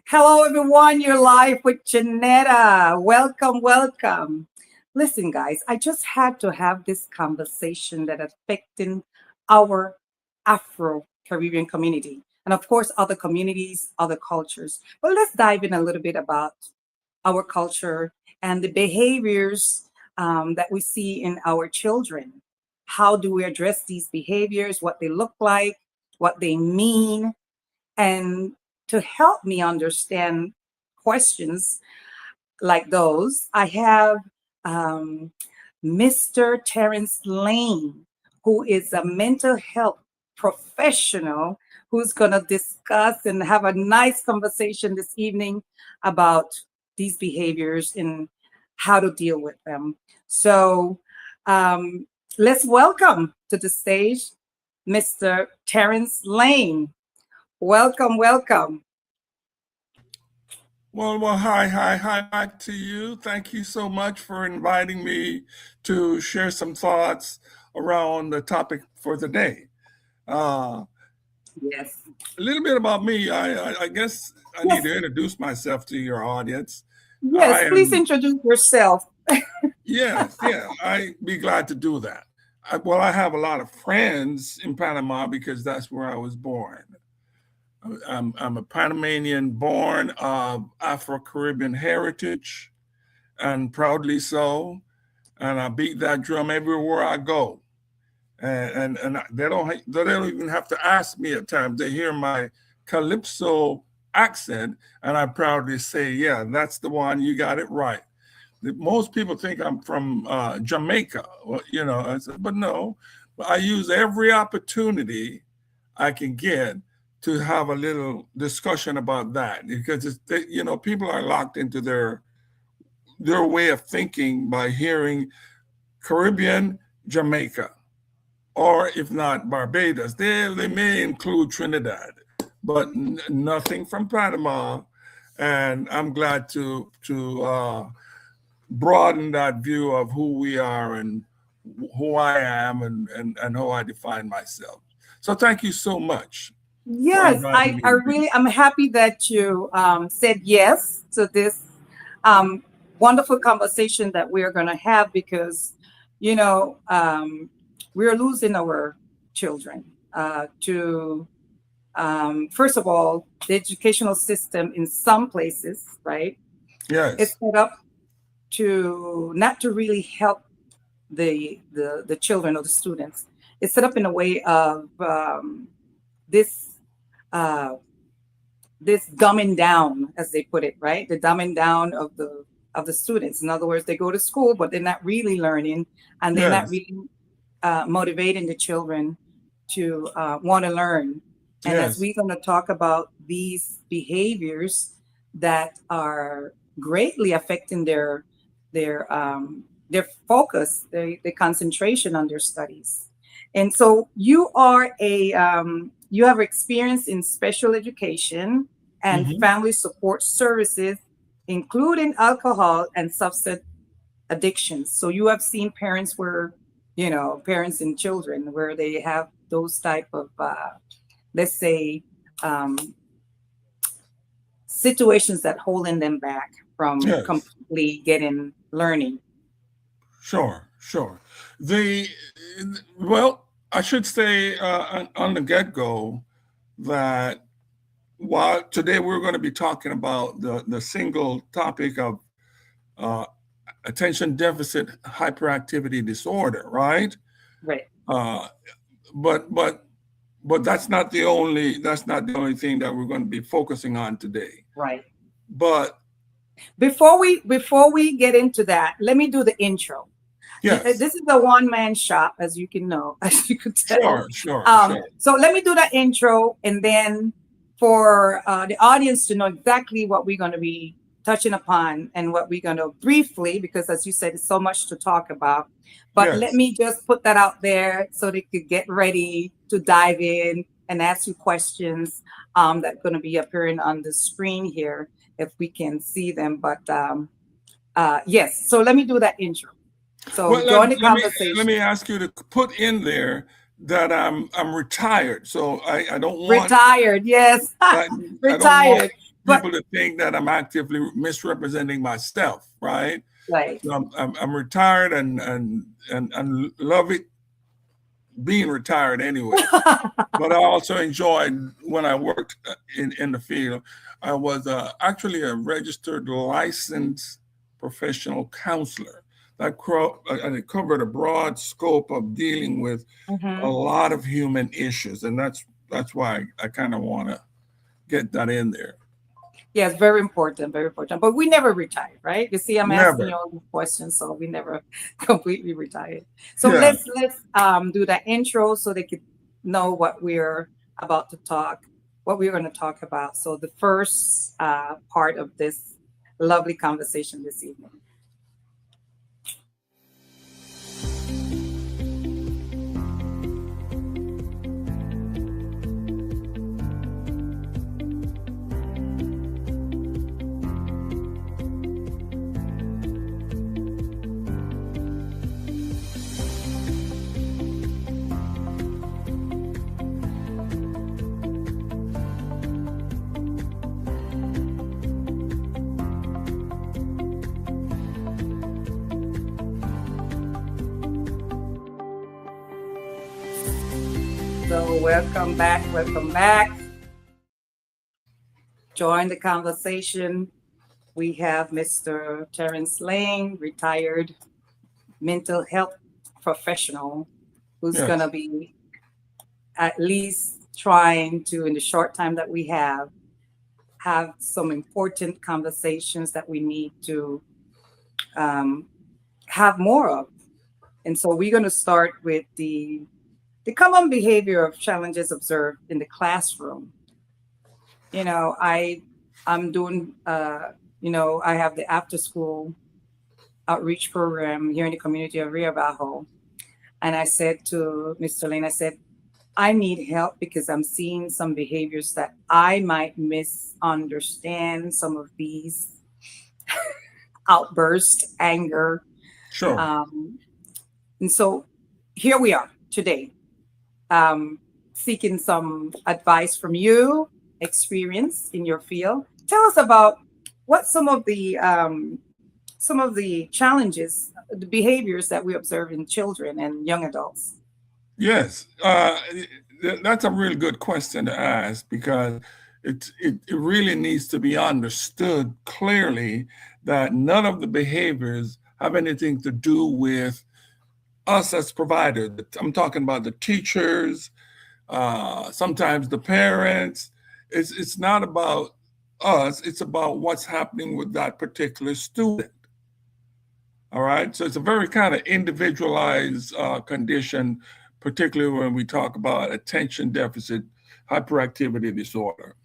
Hello, everyone. You're live with Janetta. Welcome, welcome. Listen, guys, I just had to have this conversation that affecting our Afro Caribbean community, and of course, other communities, other cultures. But let's dive in a little bit about our culture and the behaviors that we see in our children. How do we address these behaviors? What they look like? What they mean? And to help me understand questions like those, I have um, Mr. Terrence Lane, who is a mental health professional who's going to discuss and have a nice conversation this evening about these behaviors and how to deal with them. So um, let's welcome to the stage Mr. Terrence Lane. Welcome, welcome. Well, hi back to you. Thank you so much for inviting me to share some thoughts around the topic for the day. Uh, Yes. a little bit about me. I guess I need Yes. to introduce myself to your audience. I Yes. Please am, introduce yourself. yes, yeah, I'd be glad to do that. I have a lot of friends in Panama because that's where I was born. I'm a Panamanian born of Afro Caribbean heritage and proudly so. And I beat that drum everywhere I go. And they don't even have to ask me at times. They hear my calypso accent, and I proudly say, "Yeah, that's the one. You got it right." Most people think I'm from Jamaica, I said, but no. I use every opportunity I can get to have a little discussion about that because people are locked into their way of thinking by hearing Caribbean, Jamaica, or if not Barbados. They may include Trinidad, but nothing from Panama. And I'm glad to broaden that view of who we are and who I am and how I define myself. So thank you so much for Yes, inviting me I to be. really I'm happy that you said yes to this um, wonderful conversation that we are going to have because, you know, we're losing our children to, first of all, the educational system in some places, right? It's Yes, set up to not to really help the children or the students. It's set up in a way of this uh, this dumbing down, as they put it, right? The dumbing down of the students. In other words, they go to school, but they're not really learning, and they're not yes, really motivating the children to want to learn. And as yes, we're going to talk about these behaviors that are greatly affecting their their focus, their concentration on their studies. And so you are a you have experience in special education and hmm, family support services, including alcohol and substance addictions. So you have seen parents where, parents and children where they have those type of, let's say, um, situations that holding them back from yes. completely getting learning. Sure. The well, I should say on the get-go that while today we're going to be talking about the single topic of uh, attention deficit hyperactivity disorder, right? Right. Uh, but but but that's not the only thing that we're going to be focusing on today. Right. But Before we get into that, let me do the intro. yes, This is a one man shop, as you can know, as you could tell. sure. So let me do the intro, and then for the audience to know exactly what we're going to be touching upon and what we're going to briefly, because as you said, it's so much to talk about. But let Yes, me just put that out there so they could get ready to dive in and ask you questions that going to be appearing on the screen here if we can see them. But yes, so let me do that intro. So well, join the let conversation. me ask you to put in there that I'm retired, so I don't want Retired, yes, I, I don't want retired. But people to think that I'm actively misrepresenting myself, right? right. So I'm retired and love it being retired anyway. But I also enjoyed when I worked in the field. I was actually a registered licensed professional counselor. And it covered a broad scope of dealing with a Mhm. lot of human issues, and that's why I kind of want to get that in there. Yes, very important, very important. But we never retired, right? You see, I'm asking Never, you all these questions, so we never completely retired. So yeah. let's do that intro so they could know what we're about to talk, what we're going to talk about. So the first part of this lovely conversation this evening. So welcome back, welcome back. Join the conversation. We have Mr. Terrence Lane, retired mental health professional, who's going to Yes. be at least trying to, in the short time that we have some important conversations that we need to um, have more of. And so we're going to start with the common behavior of challenges observed in the classroom. You know, I'm doing I have the after school outreach program here in the community of Rio Bajo. And I said to Mr. Lane, I said, I need help because I'm seeing some behaviors that I might misunderstand, some of these outbursts, anger. Sure. Um, and so here we are today, um, seeking some advice from you, experience in your field. Tell us about what some of the challenges, the behaviors that we observe in children and young adults. Yes, that's a really good question to ask because it really needs to be understood clearly that none of the behaviors have anything to do with us as providers. I'm talking about the teachers, sometimes the parents. It's not about us. It's about what's happening with that particular student. All right. So it's a very kind of individualized condition, particularly when we talk about attention deficit hyperactivity disorder.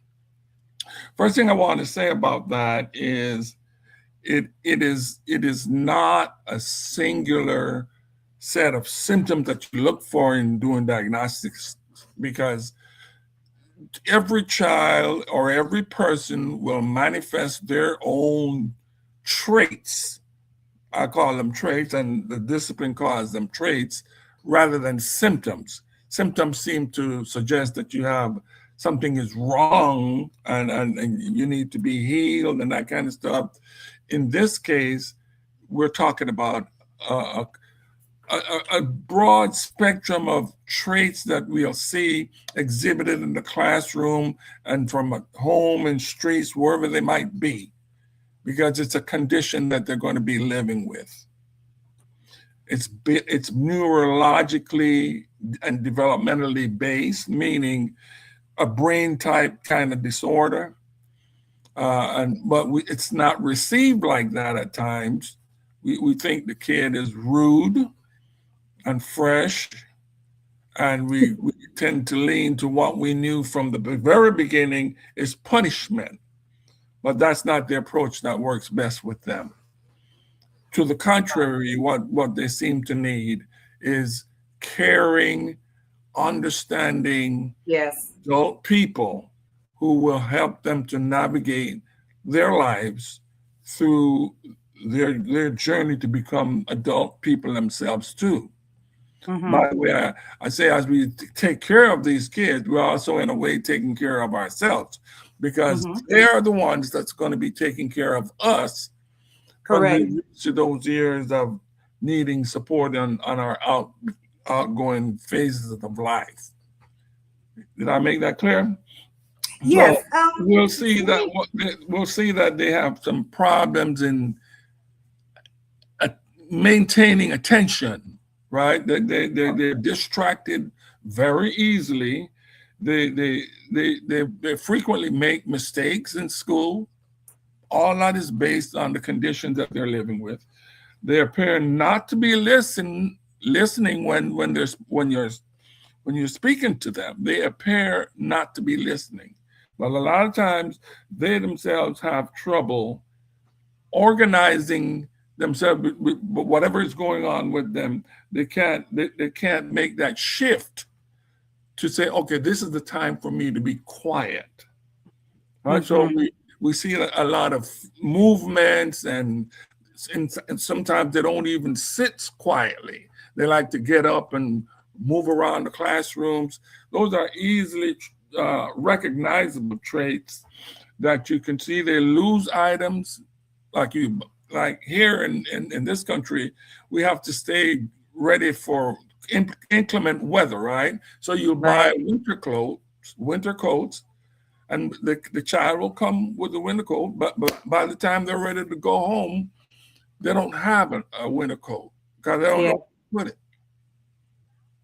First thing I want to say about that is it is not a singular set of symptoms that you look for in doing diagnostics because every child or every person will manifest their own traits. I call them traits, and the discipline calls them traits rather than symptoms. Symptoms seem to suggest that you have something is wrong and you need to be healed and that kind of stuff. In this case, we're talking about a broad spectrum of traits that we'll see exhibited in the classroom and from home and streets, wherever they might be, because it's a condition that they're going to be living with. It's neurologically and developmentally based, meaning a brain type kind of disorder. But it's not received like that at times. We think the kid is rude and fresh, and we tend to lean to what we knew from the very beginning is punishment. But that's not the approach that works best with them. To the contrary, what they seem to need is caring, understanding Yes. adult people who will help them to navigate their lives through their journey to become adult people themselves too. Mm-hmm. By the way, I say as we take care of these kids, we're also in a way taking care of ourselves because Hmm. they're the ones that's going to be taking care of us when we Correct. reach to those years of needing support on our outgoing phases of life. Did I make that clear? Yes. So we'll see Let that me. we'll see that they have some problems in uh, maintaining attention, right? They're distracted very easily. They frequently make mistakes in school. All that is based on the conditions that they're living with. They appear not to be listening when you're speaking to them. They appear not to be listening. But a lot of times they themselves have trouble organizing themselves with whatever is going on with them. They can't make that shift to say, okay, this is the time for me to be quiet. Right? So Hmm. we see a lot of movements, and sometimes they don't even sit quietly. They like to get up and move around the classrooms. Those are easily recognizable traits that you can see. They lose items, like you like here in this country, we have to stay ready for inclement weather, right? So you'll buy Right. winter coats, and the child will come with the winter coat, but by the time they're ready to go home, they don't have a winter coat because they don't Yeah. know what to put it.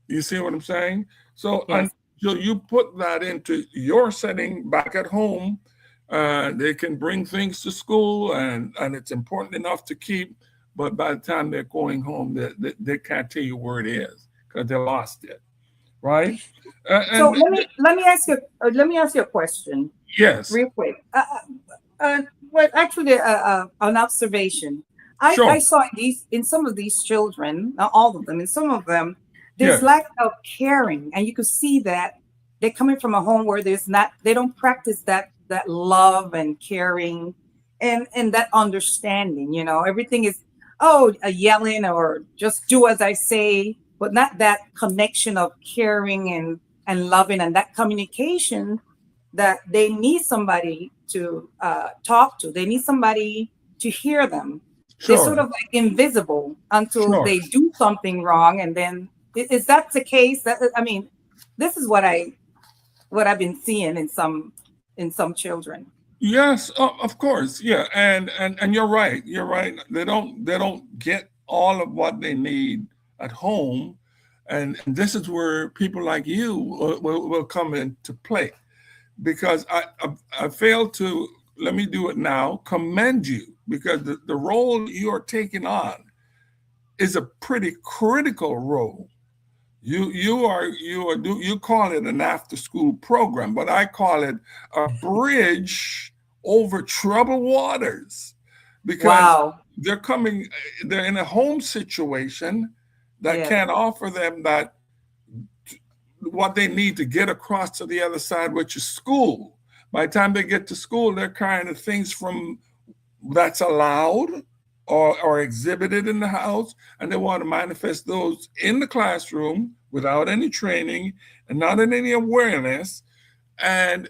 You see what I'm saying? So Yes. until you put that into your setting back at home, they can bring things to school, and it's important enough to keep. But by the time they're going home, they can't tell you where it is because they lost it, right? So And let me ask you a question yes, real quick. Well, actually, an observation. I sure, saw in some of these children, not all of them, in some of them, there's yes, lack of caring, and you could see that they're coming from a home where they don't practice that love and caring, and that understanding. Everything is, oh, a yelling or just do as I say, but not that connection of caring and loving and that communication that they need somebody to talk to. They need somebody to hear them. They're sort sure, of like invisible until sure. they do something wrong, and then is that the case? I mean, this is what I've been seeing in some children. Yes, of course, yeah, and you're right. You're right. They don't get all of what they need at home, and this is where people like you will come into play, because I failed to, let me do it now, commend you, because the role you are taking on is a pretty critical role. You call it an after school program, but I call it a bridge over troubled waters, because Wow. they're in a home situation that Yes. can't offer them that what they need to get across to the other side, which is school. By the time they get to school, they're kind of things from that's allowed or exhibited in the house, and they want to manifest those in the classroom without any training and not in any awareness, and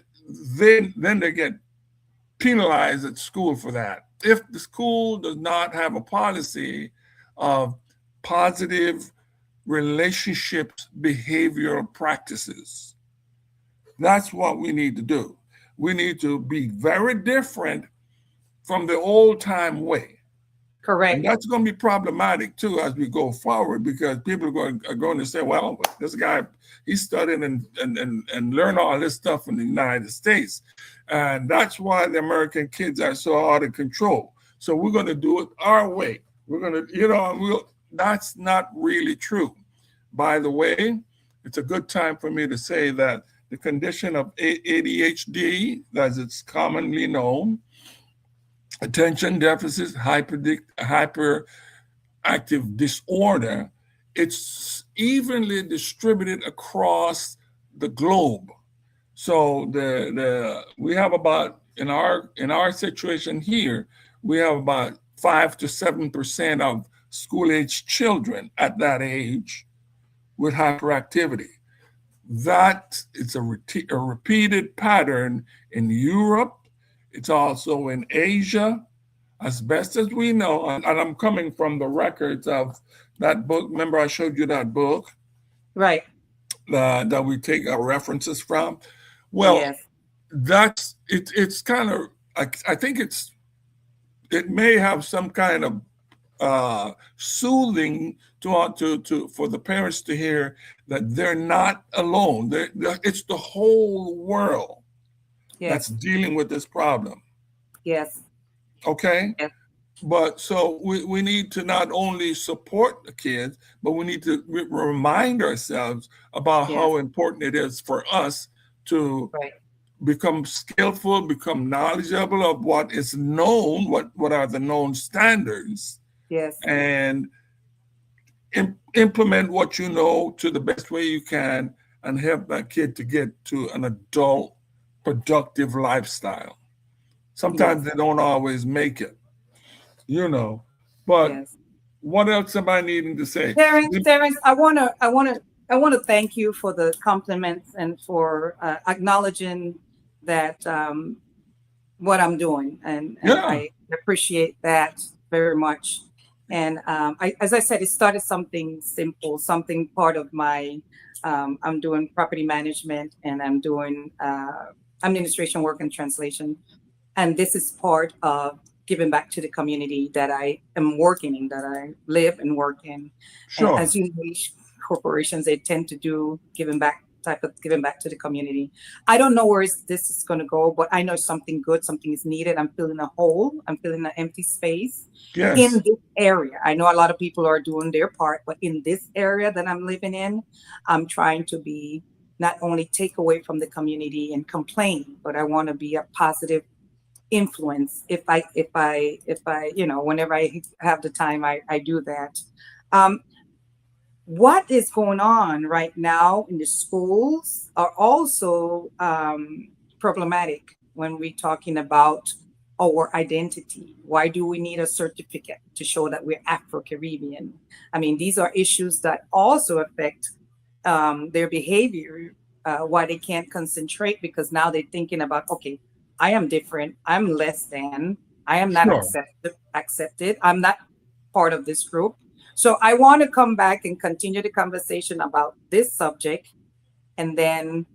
then they get penalized at school for that. If the school does not have a policy of positive relationships behavioral practices, that's what we need to do. We need to be very different from the old time way. And Correct. that's going to be problematic too as we go forward, because people are going to say, well, this guy, he studied and learned all this stuff in the United States. And that's why the American kids are so out of control. So we're going to do it our way. We're going to, that's not really true. By the way, it's a good time for me to say that the condition of ADHD, as it's commonly known, attention deficit hyperactive disorder, it's evenly distributed across the globe. So the we have about, in our situation here, we have about 5 to 7% of school age children at that age with hyperactivity. that it's a repeated pattern in Europe. It's also in Asia, as best as we know. And I'm coming from the records of that book. Remember, I showed you that book Right. that we take our references from. Well, Yes. that's it. It's kind of. I think it may have some kind of soothing to for the parents to hear that they're not alone. It's the whole world that's Yes. dealing with this problem. Yes. Okay. Yes. But so we need to not only support the kids, but we need to remind ourselves about Yes. how important it is for us to Right. become skillful, become knowledgeable of what is known, what are the known standards, Yes. and implement what you know to the best way you can and help that kid to get to an adult productive lifestyle. Sometimes Yes. they don't always make it, you know. But Yes. what else am I needing to say? Terrence, I wanna thank you for the compliments and for acknowledging that what I'm doing, and Yeah, I appreciate that very much. And as I said, it started something simple, something part of my. I'm doing property management, and I'm doing administration work and translation, and this is part of giving back to the community that I am working in, that I live and work in. And sure. as you know, each corporations, they tend to do giving back, type of giving back to the community. I don't know where this is going to go, but I know something good, something is needed. I'm feeling a hole, I'm feeling an empty space in Yes, this area. I know a lot of people are doing their part, but in this area that I'm living in, I'm trying to be, not only take away from the community and complain, but I want to be a positive influence. If I whenever I have the time, I do that. um what is going on right now in the schools are also problematic when we're talking about our identity. Why do we need a certificate to show that we're Afro-Caribbean? I mean, these are issues that also affect their behavior, why they can't concentrate, because now they're thinking about, okay, I am different, I'm less than, I am not sure. accepted, I'm not part of this group. So I want to come back and continue the conversation about this subject, and then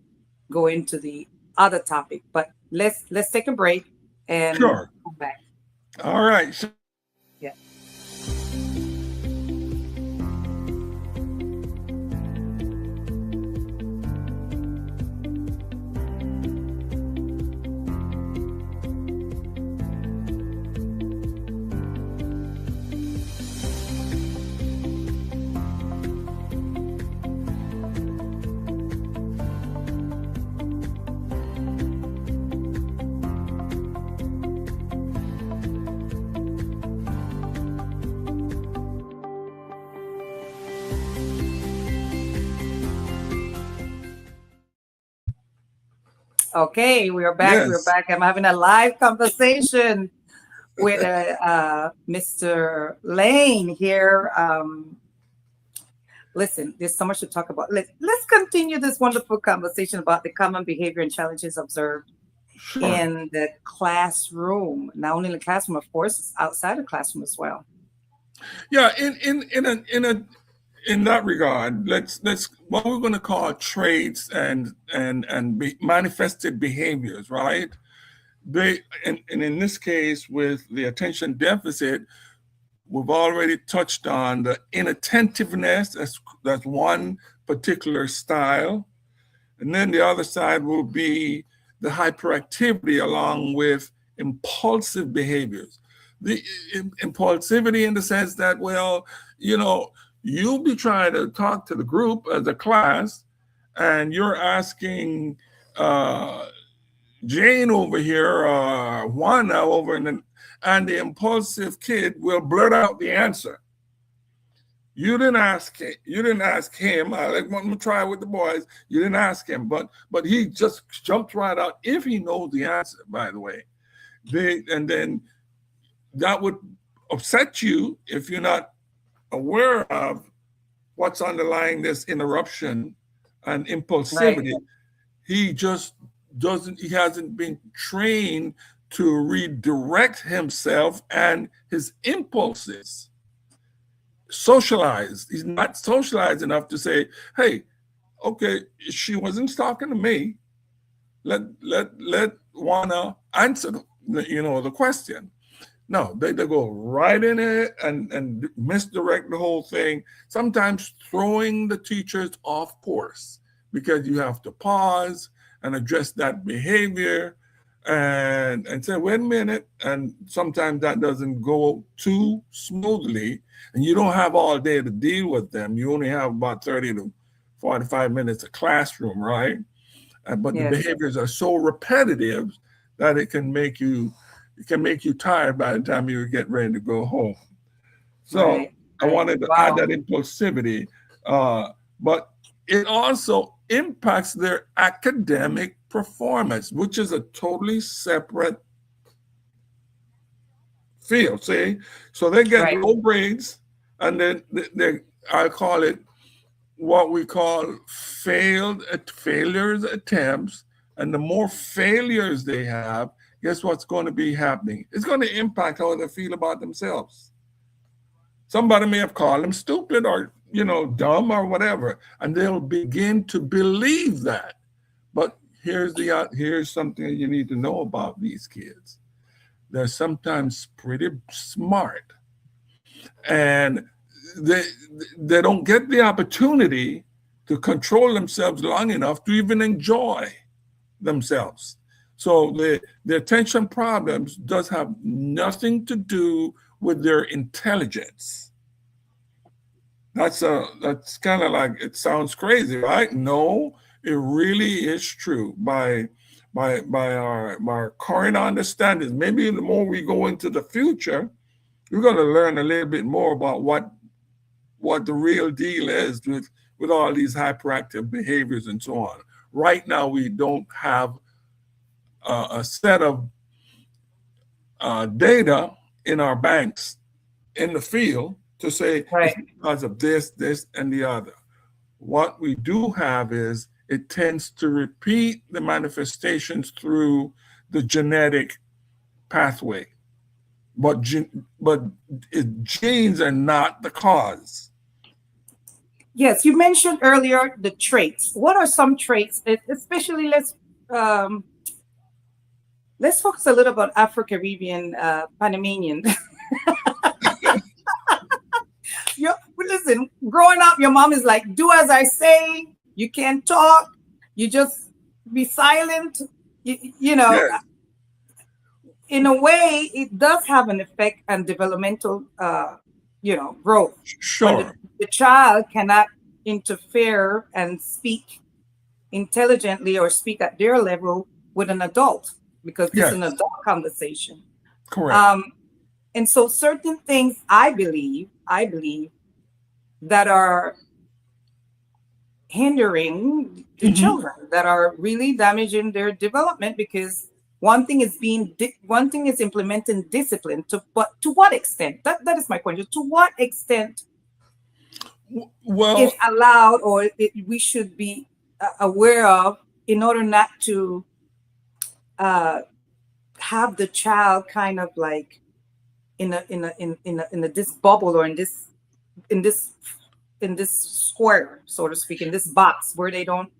go into the other topic. But let's take a break and Sure. come back. All right. So Yeah. Okay, we are back. We're yes, back. I'm having a live conversation with Mr. Lane here. Listen, there's so much to talk about. Let's continue this wonderful conversation about the common behavior and challenges observed sure. in the classroom. Not only in the classroom, of course, it's outside the classroom as well. Yeah, in that regard, let's what we're going to call traits and manifested behaviors, right? They and in this case, with the attention deficit, we've already touched on the inattentiveness. That's one particular style, and then the other side will be the hyperactivity, along with impulsive behaviors. The impulsivity in the sense that, well, you know, you'll be trying to talk to the group as a class, and you're asking uh, Jane over here, Juana over, and the impulsive kid will blurt out the answer. You didn't ask him. You didn't ask him. Let me try with the boys. You didn't ask him, but he just jumped right out. If he knows the answer, by the way, and then that would upset you if you're not aware of what's underlying this interruption and Right. impulsivity. He just he hasn't been trained to redirect himself and his impulses. Socialized. He's not socialized enough to say, hey, okay, she wasn't talking to me. Let Juana answer the question. No, they go right in it and misdirect the whole thing, sometimes throwing the teachers off course because you have to pause and address that behavior and say, wait a minute. And sometimes that doesn't go too smoothly. And you don't have all day to deal with them. You only have about 30 to 45 minutes of classroom, right? But the Yes. behaviors are so repetitive that it can make you tired by the time you get ready to go home. So Right. I Right. wanted to add Wow. that impulsivity, but it also impacts their academic performance, which is a totally separate field. See, so they get Right. low grades, and then I call it what we call failures attempts, and the more failures they have, guess what's going to be happening? It's going to impact how they feel about themselves. Somebody may have called them stupid or dumb or whatever, and they'll begin to believe that. But here's something you need to know about these kids. They're sometimes pretty smart, and they they don't get the opportunity to control themselves long enough to even enjoy themselves. So the attention problems does have nothing to do with their intelligence. That's kind of like, it sounds crazy, right? No, it really is true. By our current understanding, maybe the more we go into the future, we're going to learn a little bit more about what the real deal is with all these hyperactive behaviors and so on. Right now, we don't have a set of data in our banks in the field to say it's Right. because of this, and the other. What we do have is it tends to repeat the manifestations through the genetic pathway, but genes are not the cause. Yes. You mentioned earlier the traits. What are some traits, especially um, let's focus a little about Afro-Caribbean, Panamanian. Listen, growing up, your mom is like, do as I say. You can't talk. You just be silent. You know, Yes, in a way, it does have an effect on developmental, growth. When sure. the child cannot interfere and speak intelligently or speak at their level with an adult because this is an Yes, adult conversation. correct. Um, and so certain things I believe that are hindering the Hmm. children, that are really damaging their development, because one thing is implementing discipline, but to what extent? That is my question. To what extent, if Well, allowed, or we should be aware of, in order not to uh, have the child kind of like in this bubble, or in this in this square, so to speak, in this box where they don't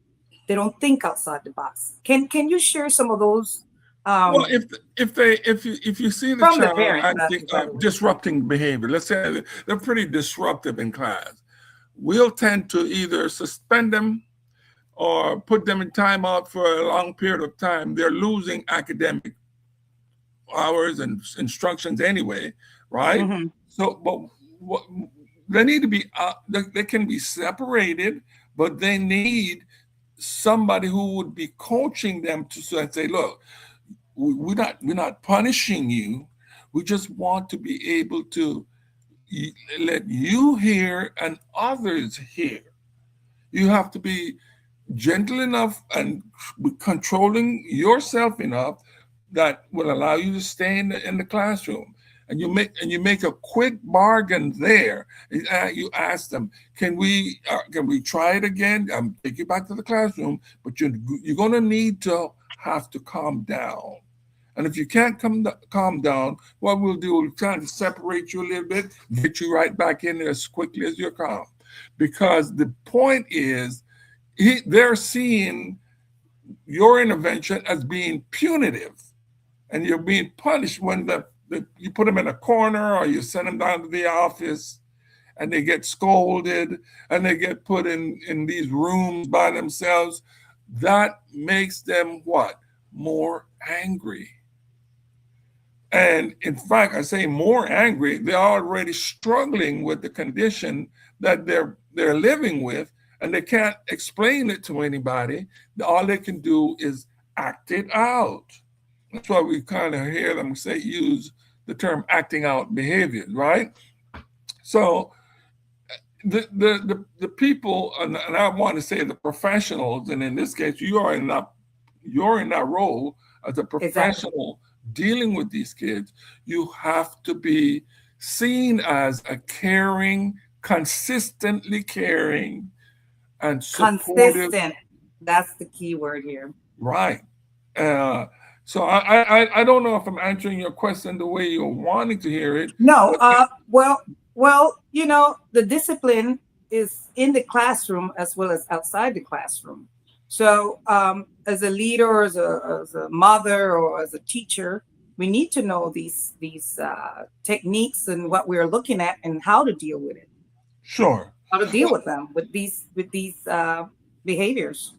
think outside the box. Can you share some of those Well, um, if you see the from the child parents, acting by the way? disrupting behavior, let's say they're pretty disruptive in class, we'll tend to either suspend them or put them in timeout for a long period of time. They're losing academic hours and instructions anyway, right? Hmm. So, but what, they need to be they can be separated, but they need somebody who would be coaching them to say, look, we're not punishing you. We just want to be able to let you hear and others hear. You have to be gentle enough and controlling yourself enough that will allow you to stay in the classroom. and you make a quick bargain there. You ask them, can we try it again? Take you back to the classroom, but you're going to need to have to calm down. And if you can't calm down, what we'll do, we'll try to separate you a little bit, get you right back in there as quickly as you're calm. Because the point is, they're seeing your intervention as being punitive, and you're being punished when you put them in a corner or you send them down to the office and they get scolded and they get put in these rooms by themselves. That makes them what? More angry. And in fact, I say more angry, they're already struggling with the condition that they're living with, and they can't explain it to anybody. All they can do is act it out. That's why we kind of hear them use the term acting out behaviors, right? So the people, and I want to say the professionals, and in this case, you're in that role as a professional. Exactly. Dealing with these kids, you have to be seen as a caring, consistently caring, and supportive. Consistent. That's the key word here. Right. So I don't know if I'm answering your question the way you're wanting to hear it. No. Well, the discipline is in the classroom as well as outside the classroom. So as a leader, or as a mother, or as a teacher, we need to know these techniques and what we're looking at and how to deal with it. Sure. How to deal with them, with these behaviors.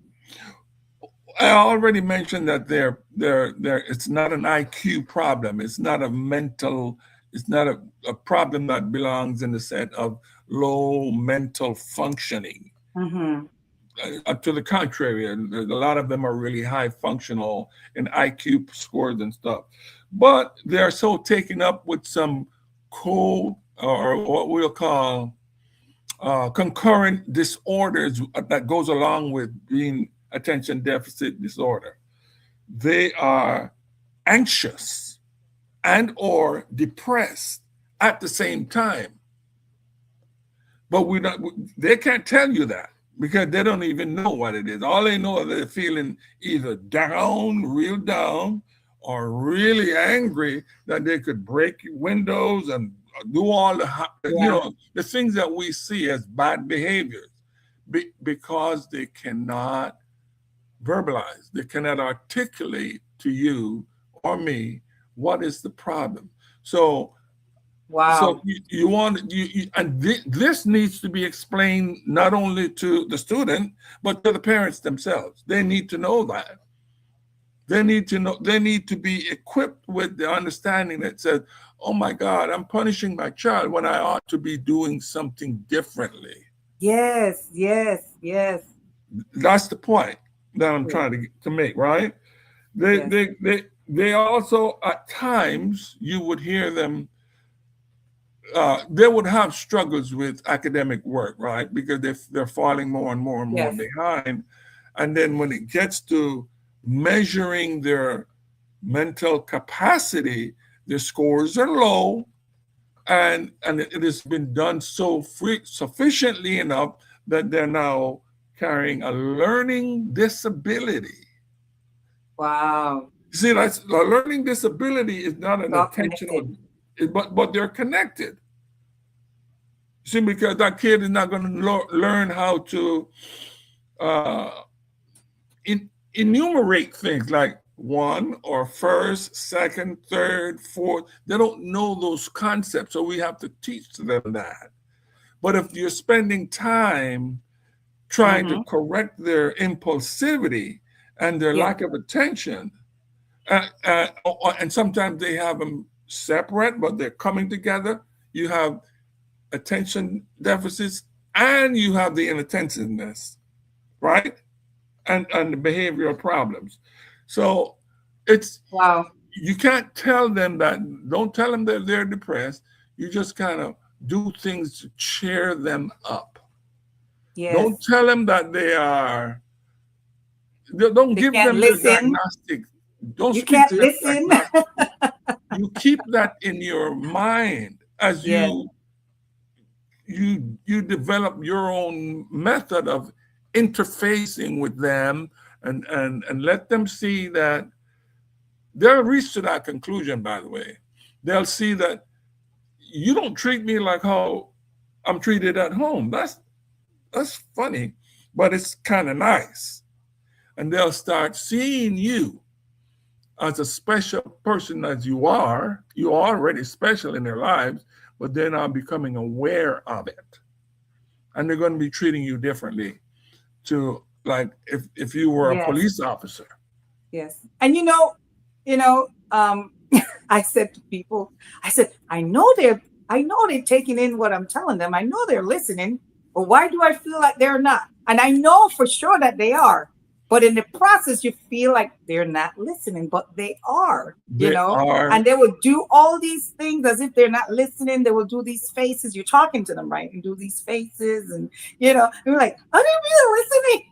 I already mentioned that it's not an IQ problem. It's not it's not a problem that belongs in the set of low mental functioning. Mm-hmm. To the contrary, a lot of them are really high functional in IQ scores and stuff, but they're so taken up with some or what we'll call concurrent disorders that goes along with being attention deficit disorder. They are anxious and or depressed at the same time, but they can't tell you that, because they don't even know what it is. All they know is they're feeling either down, real down, or really angry that they could break windows and do all the things that we see as bad behaviors, because they cannot verbalize, they cannot articulate to you or me what is the problem. So wow. So this needs to be explained not only to the student, but to the parents themselves. They need to know that. They need to be equipped with the understanding that says, oh my God, I'm punishing my child when I ought to be doing something differently. Yes. That's the point that I'm trying to make, right? They also, at times, you would hear them, they would have struggles with academic work, right? Because they're falling more and more and more behind. And then when it gets to measuring their mental capacity, their scores are low, and it has been done sufficiently enough that they're now carrying a learning disability. Wow. See, that's a learning disability is not an intentional, but they're connected. See, because that kid is not going to learn how to enumerate things like one or first, second, third, fourth. They don't know those concepts, so we have to teach them that. But if you're spending time trying to correct their impulsivity and their lack of attention, and sometimes they have them separate, but they're coming together. You have attention deficits and you have the inattentiveness, right? And the behavioral problems. So it's you can't tell them that, don't tell them that they're depressed. You just kind of do things to cheer them up. Yes. Don't tell them that they are, don't give them the diagnostic. You can't listen. you keep that in your mind as Yeah. you develop your own method of interfacing with them, and let them see that they'll reach to that conclusion. By the way, they'll see that you don't treat me like how I'm treated at home. That's funny, but it's kind of nice. And they'll start seeing you as a special person as you are. You're already special in their lives, but they're now becoming aware of it. And they're going to be treating you differently to like if you were a Yes. police officer. Yes. And I said to people, I said, I know they're taking in what I'm telling them. I know they're listening, but why do I feel like they're not? And I know for sure that they are. But in the process, you feel like they're not listening, but they are, They are. and they will do all these things as if they're not listening. They will do these faces. You're talking to them, right? And do these faces, and you're like, are they really listening?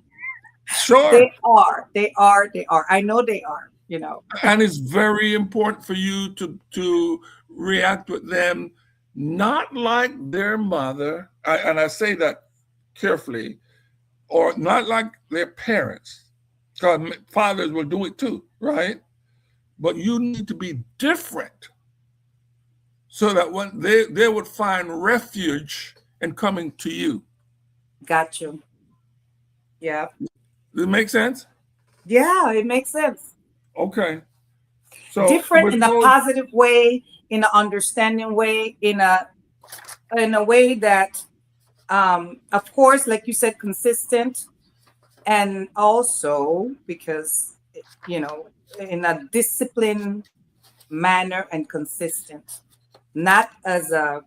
Sure. They are. They are. They are. I know they are. And it's very important for you to react with them not like their mother, and I say that carefully, or not like their parents, because fathers will do it too, right? But you need to be different so that when they would find refuge in coming to you. Got you. Yeah. Does it make sense? Yeah, it makes sense. Okay. So Different in a positive way, in an understanding way, in a way that, of course, like you said, consistent, and also because in a disciplined manner and consistent, not as a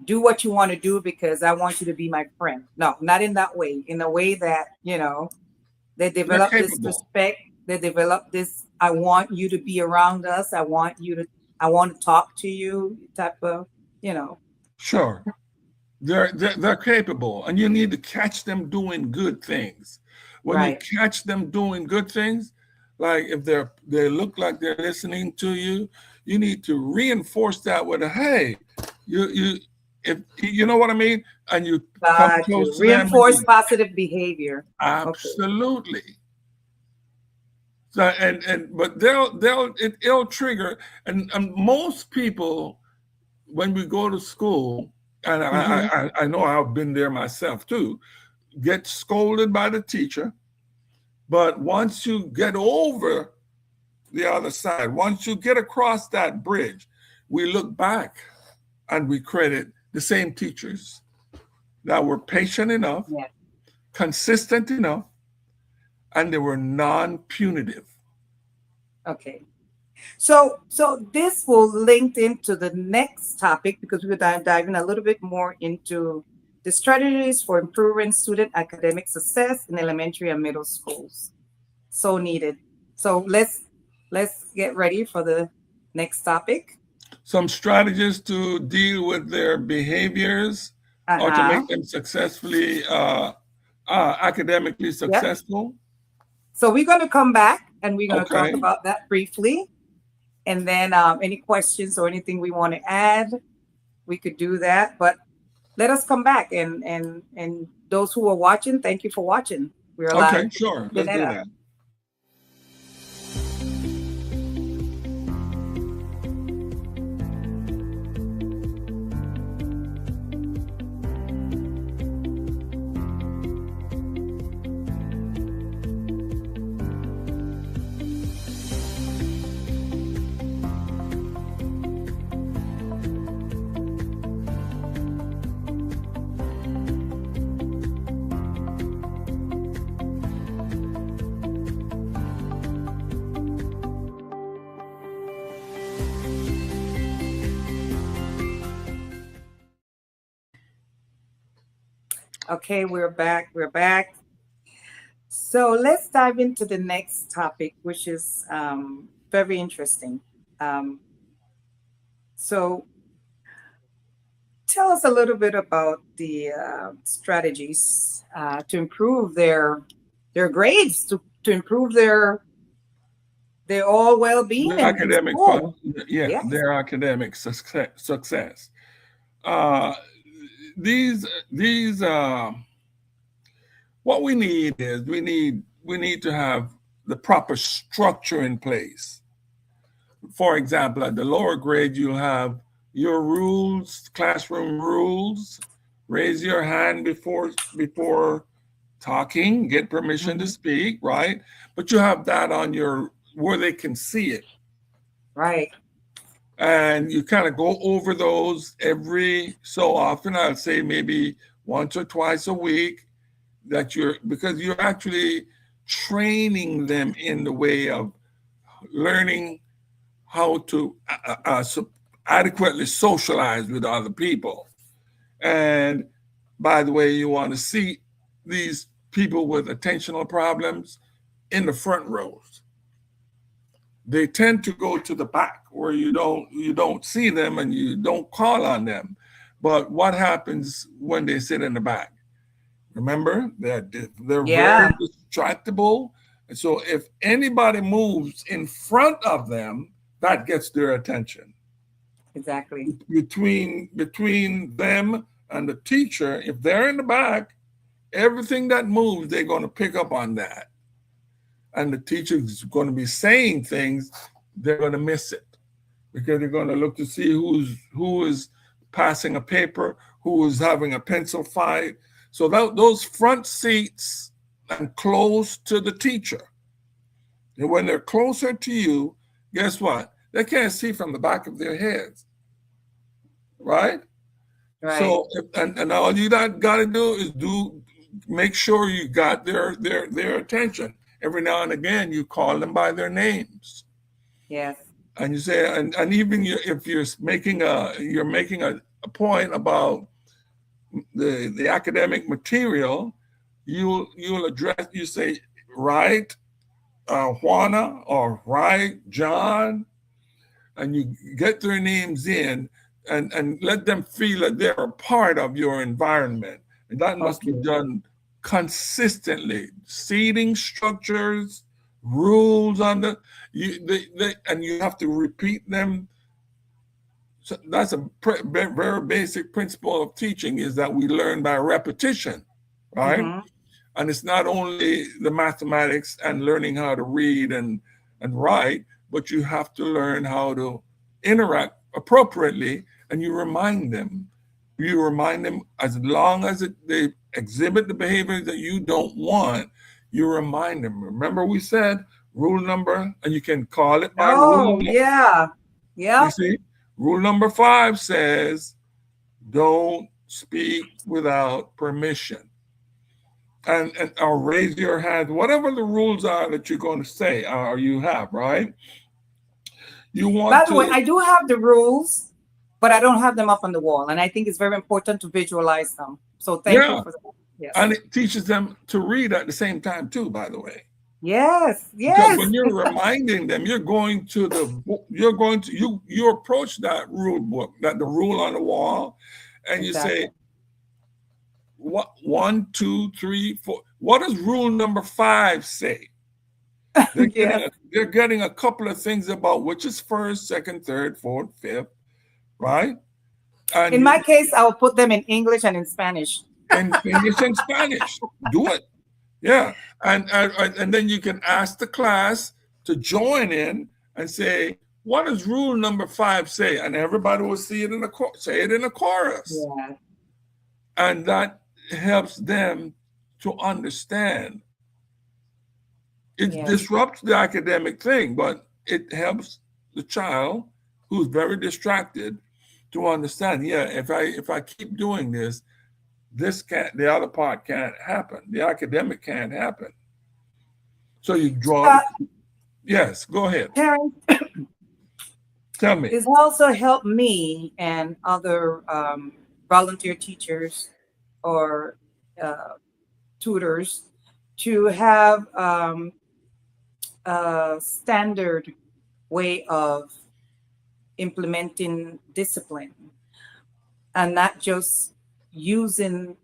do what you want to do because I want you to be my friend. No, not in that way. In a way that they develop this respect. They develop this, I want you to be around us. I want to talk to you type of, Sure. They're capable, and you need to catch them doing good things. When right. you catch them doing good things, like if they look like they're listening to you, you need to reinforce that with a hey, if you know what I mean, and you come close to reinforce positive behavior. Absolutely. Okay. So but it'll trigger, and most people when we go to school, and I know I've been there myself too, get scolded by the teacher, but once you get over the other side, once you get across that bridge, we look back and we credit the same teachers that were patient enough, consistent enough, and they were non-punitive. Okay. So this will link into the next topic, because we're diving a little bit more into the strategies for improving student academic success in elementary and middle schools. So needed. So let's get ready for the next topic. Some strategies to deal with their behaviors or to make them successfully academically successful. Yep. So we're going to come back and we're going to talk about that briefly. And then any questions or anything we want to add, we could do that. But let us come back. And those who are watching, thank you for watching. We're live. Okay, sure. Let's do that. Okay, we're back. So let's dive into the next topic, which is very interesting. So tell us a little bit about the strategies to improve their grades, to improve their their all well-being their in academic school. yeah, Yes. their academic success. Uh, these what we need is we need to have the proper structure in place. For example, at the lower grade, you have your rules, classroom rules. Raise your hand before talking, get permission to Mhm. speak, right? But you have that on your where they can see it. Right. And you kind of go over those every so often. I'd say maybe once or twice a week that because you're actually training them in the way of learning how to adequately socialize with other people. And by the way, you want to see these people with attentional problems in the front rows. They tend to go to the back where you don't see them and you don't call on them. But what happens when they sit in the back? Remember that they're very Yeah, distractible. And so if anybody moves in front of them, that gets their attention. exactly. Between them and the teacher, if they're in the back, everything that moves, they're going to pick up on that. And the teacher's going to be saying things, they're going to miss it because they're going to look to see who is passing a paper, who is having a pencil fight. So those front seats and close to the teacher. And when they're closer to you, guess what? They can't see from the back of their heads, right? Right. So and all you got to do is make sure you got their attention. Every now and again, you call them by their names, Yes. and you say, and even if you're making a point about the academic material, you'll address, you say, right, Juana, or right, John, and you get their names in, and let them feel that they're a part of your environment. And that must be Okay. done consistently. Seating structures, rules on and you have to repeat them. So that's a very basic principle of teaching, is that we learn by repetition, right? Mm-hmm. And it's not only the mathematics and learning how to read and write, but you have to learn how to interact appropriately, and you remind them. You remind them as long as they exhibit the behaviors that you don't want, you remind them. Remember we said rule number, and you can call it by Oh, rule. yeah. You Yep. see, rule number 5 says don't speak without permission. And or raise your hand, whatever the rules are that you're going to say or you have, right? You By want the way, to, I do have the rules, but I don't have them up on the wall. And I think it's very important to visualize them. So thank you yeah, for that. Yes. and it teaches them to read at the same time too, by the way. Yes. Because Yes. when you're reminding them, you approach that rule book, that the rule on the wall, and you say, Exactly. what 1, 2, 3, 4. What does rule number 5 say? Yes. They're getting a couple of things about which is first, second, third, fourth, fifth, right? And In my case, I'll put them in English and in Spanish. in English and Spanish, do it, yeah. And then you can ask the class to join in and say, "What does rule number 5 say?" And everybody will see it say it in a chorus, Yeah. and that helps them to understand. It Yes. disrupts the academic thing, but it helps the child who's very distracted to understand. Yeah, if I keep doing this, the other part can't happen. The academic can't happen. So you draw. Uh, Yes, go ahead. Karen, Tell me. it's also helped me and other volunteer teachers or uh, tutors to have a standard way of implementing discipline and not just using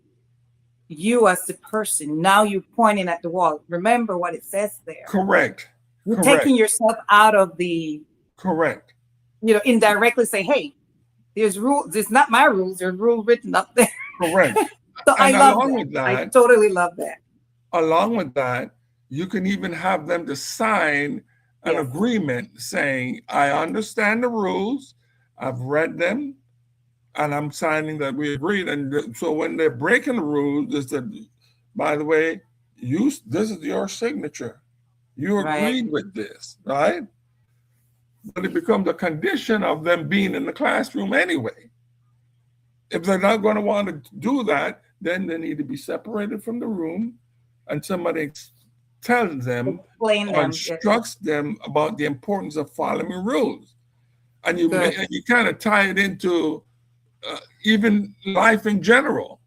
you as the person. Now you're pointing at the wall. Remember what it says there. Correct. You're Correct. taking yourself out of the, Correct. indirectly say, hey, there's rules. It's not my rules. There's rules written up there. Correct. So I And love along that. with I that, totally love that. you can even have them to sign an Yes. agreement saying, I understand the rules, I've read them, and I'm signing that we agreed. And so when they're breaking the rules, they said, by the way, this is your signature. You Right. agreed with this, right? But it becomes a condition of them being in the classroom anyway. If they're not going to want to do that, then they need to be separated from the room, and somebody tells them Explain or them. instructs them about the importance of following rules. And you Good. you kind of tie it into even life in general.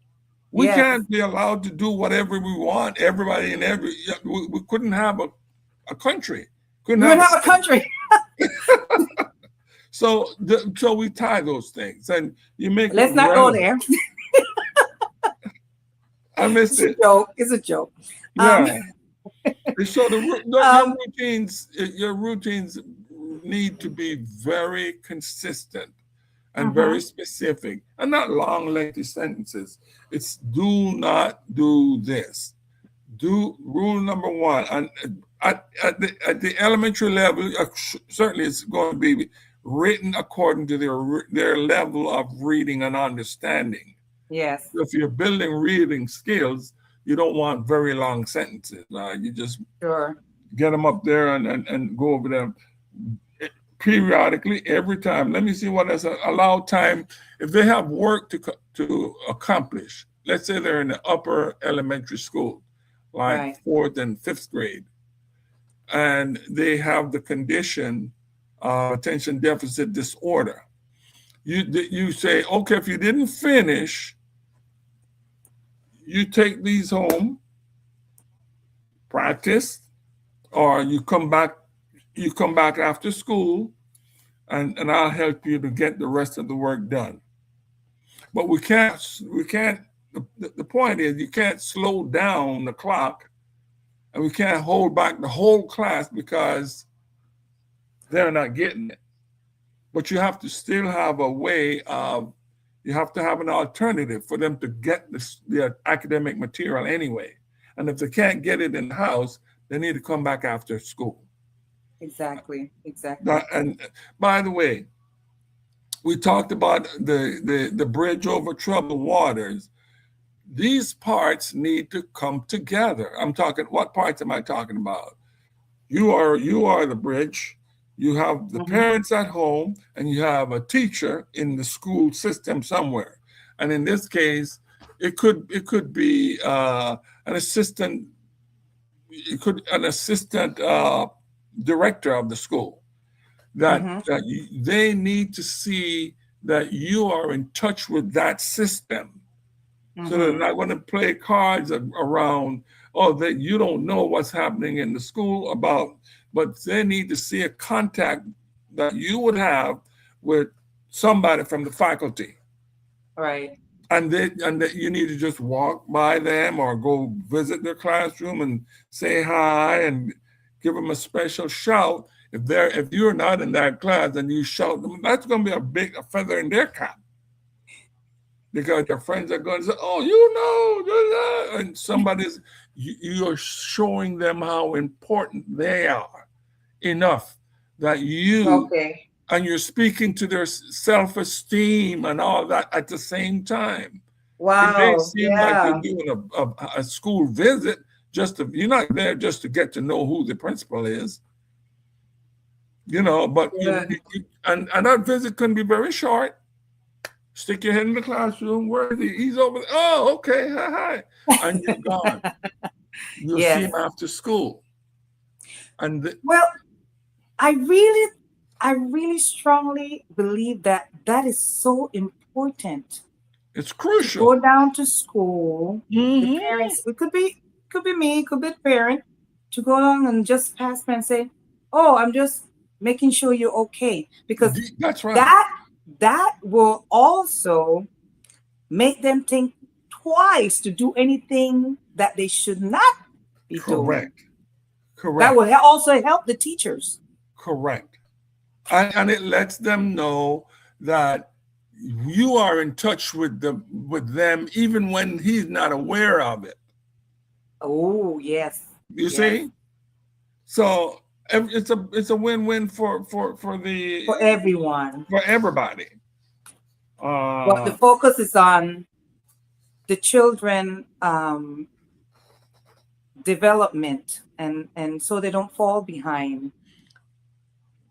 We Yes. can't be allowed to do whatever we want. Everybody in we couldn't have a country. Couldn't We don't have have a country. So we tie those things, and you make. Let's it not go relevant. there. I missed It's a it. joke. It's a joke. Yeah. So your routines need to be very consistent and very specific, and not long, lengthy sentences. It's do not do this. Do rule number one, and at the elementary level, certainly it's going to be written according to their level of reading and understanding. Yes. If you're building reading skills, you don't want very long sentences. You just Sure. get them up there and go over them periodically every time. Let me see what is allowed time. If they have work to accomplish, let's say they're in the upper elementary school, like Right. 4th and 5th grade, and they have the condition attention deficit disorder. You say, okay, if you didn't finish, you take these home, practice, or you come back after school, and I'll help you to get the rest of the work done. But we can't. The point is, you can't slow down the clock, and we can't hold back the whole class because they're not getting it. But you have to still have a way of. You have to have an alternative for them to get the academic material anyway. And if they can't get it in the house, they need to come back after school. Exactly. And by the way, we talked about the bridge over troubled waters. These parts need to come together. What parts am I talking about? You are the bridge. You have the parents at home, and you have a teacher in the school system somewhere. And in this case, it could be an assistant. An assistant director of the school. They need to see that you are in touch with that system. So they're not going to play cards around, that you don't know what's happening in the school but they need to see a contact that you would have with somebody from the faculty. Right. And that you need to just walk by them or go visit their classroom and say hi and give them a special shout. If you're not in that class and you shout them, that's going to be a feather in their cap. Because your friends are going to say, oh, and you're showing them how important they are enough that and you're speaking to their self-esteem and all that at the same time. Wow. It may seem like you're doing a school visit, you're not there just to get to know who the principal is. But and that visit can be very short. Stick your head in the classroom. Where is he? He's over there. Oh, okay. Hi. And you're gone. You'll see him after school. I really strongly believe that is so important. It's crucial. Go down to school. The parents, it could be me, it could be the parent, to go along and just pass me and say, oh, I'm just making sure you're okay. Because that's right. That will also make them think twice to do anything that they should not be doing. Correct. will also help the teachers. Correct. And it lets them know that you are in touch with them even when he's not aware of it. Oh, yes. You Yes. see? So it's a win-win for everyone. everybody. But the focus is on the children development, and so they don't fall behind,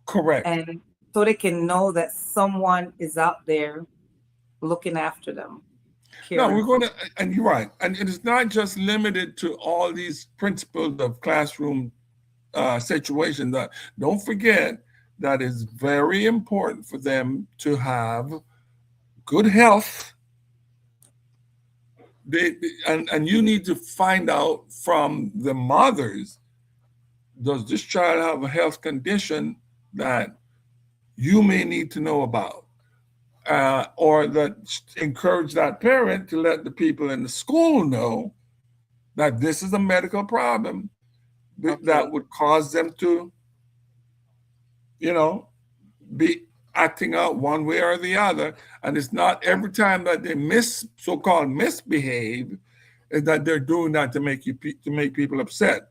Correct. and so they can know that someone is out there looking after them. No, we're going to, and you're right. And it is not just limited to all these principles of classroom situation. That don't forget that it's very important for them to have good health. And you need to find out from the mothers, does this child have a health condition that you may need to know about? Or that encourage that parent to let the people in the school know that this is a medical problem that would cause them to, be acting out one way or the other. And it's not every time that they so-called misbehave, is that they're doing that to make people upset.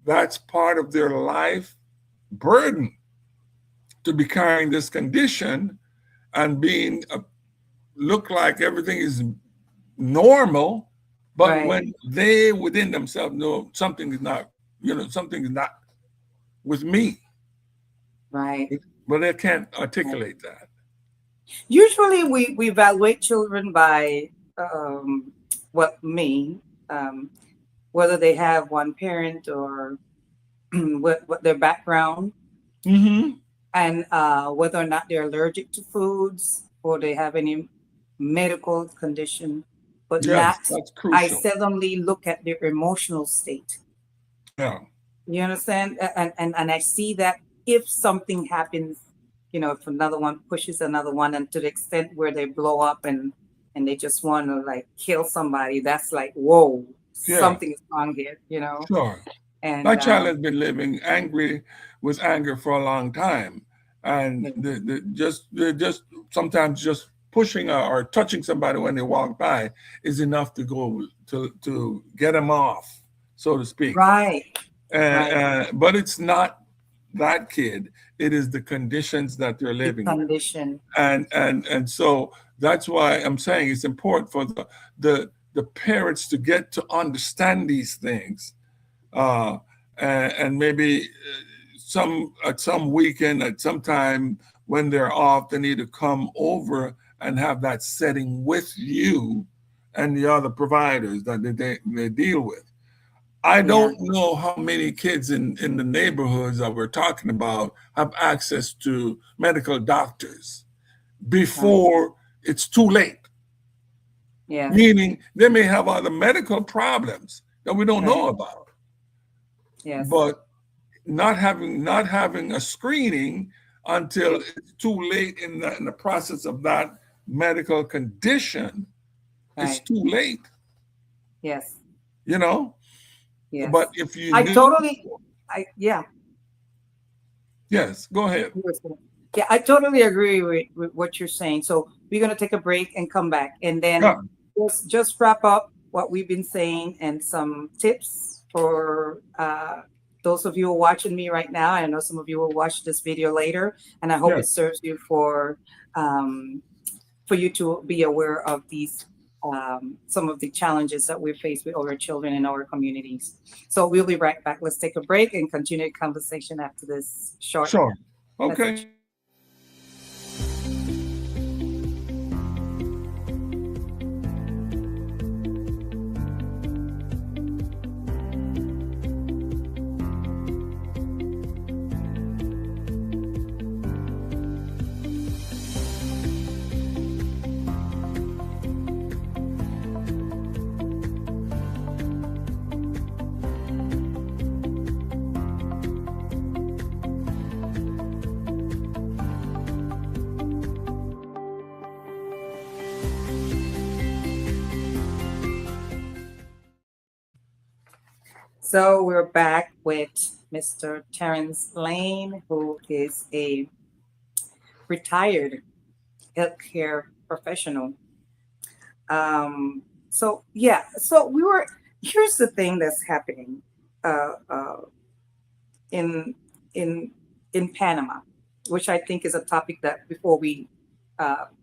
That's part of their life burden, to be carrying this condition and being look like everything is normal, but when they within themselves know something is not with me. Right. But they can't articulate that. Usually we evaluate children by whether they have one parent or what their background, and whether or not they're allergic to foods or they have any medical condition. But that's crucial. I seldomly look at their emotional state. Yeah. You understand? And I see that if something happens, if another one pushes another one, and to the extent where they blow up and they just want to like kill somebody, that's like, whoa, something is wrong here, Sure. And my child has been living with anger for a long time, and they're just sometimes just pushing or touching somebody when they walk by is enough to go to get them off, so to speak. Right. But it's not that kid. It is the conditions that they're living in. And so that's why I'm saying it's important for the parents to get to understand these things. And maybe at some weekend, at some time when they're off, they need to come over and have that setting with you and the other providers that they deal with. I don't know how many kids in the neighborhoods that we're talking about have access to medical doctors before it's too late. Yeah. Meaning they may have other medical problems that we don't know about. Yes. But not having a screening until it's too late in the process of that medical condition, it's too late. Yes. Yes. But if you Yes, go ahead. Yeah, I totally agree with what you're saying. So we're going to take a break and come back, and then just wrap up what we've been saying and some tips for those of you who are watching me right now. I know some of you will watch this video later, and I hope it serves you for you to be aware of these some of the challenges that we face with our children in our communities. So we'll be right back. Let's take a break and continue the conversation after this short. Sure. Okay. Message. So we're back with Mr. Terrence Lane, who is a retired healthcare professional. So yeah, so we were. Here's the thing that's happening uh, uh, in in in Panama, which I think is a topic that before we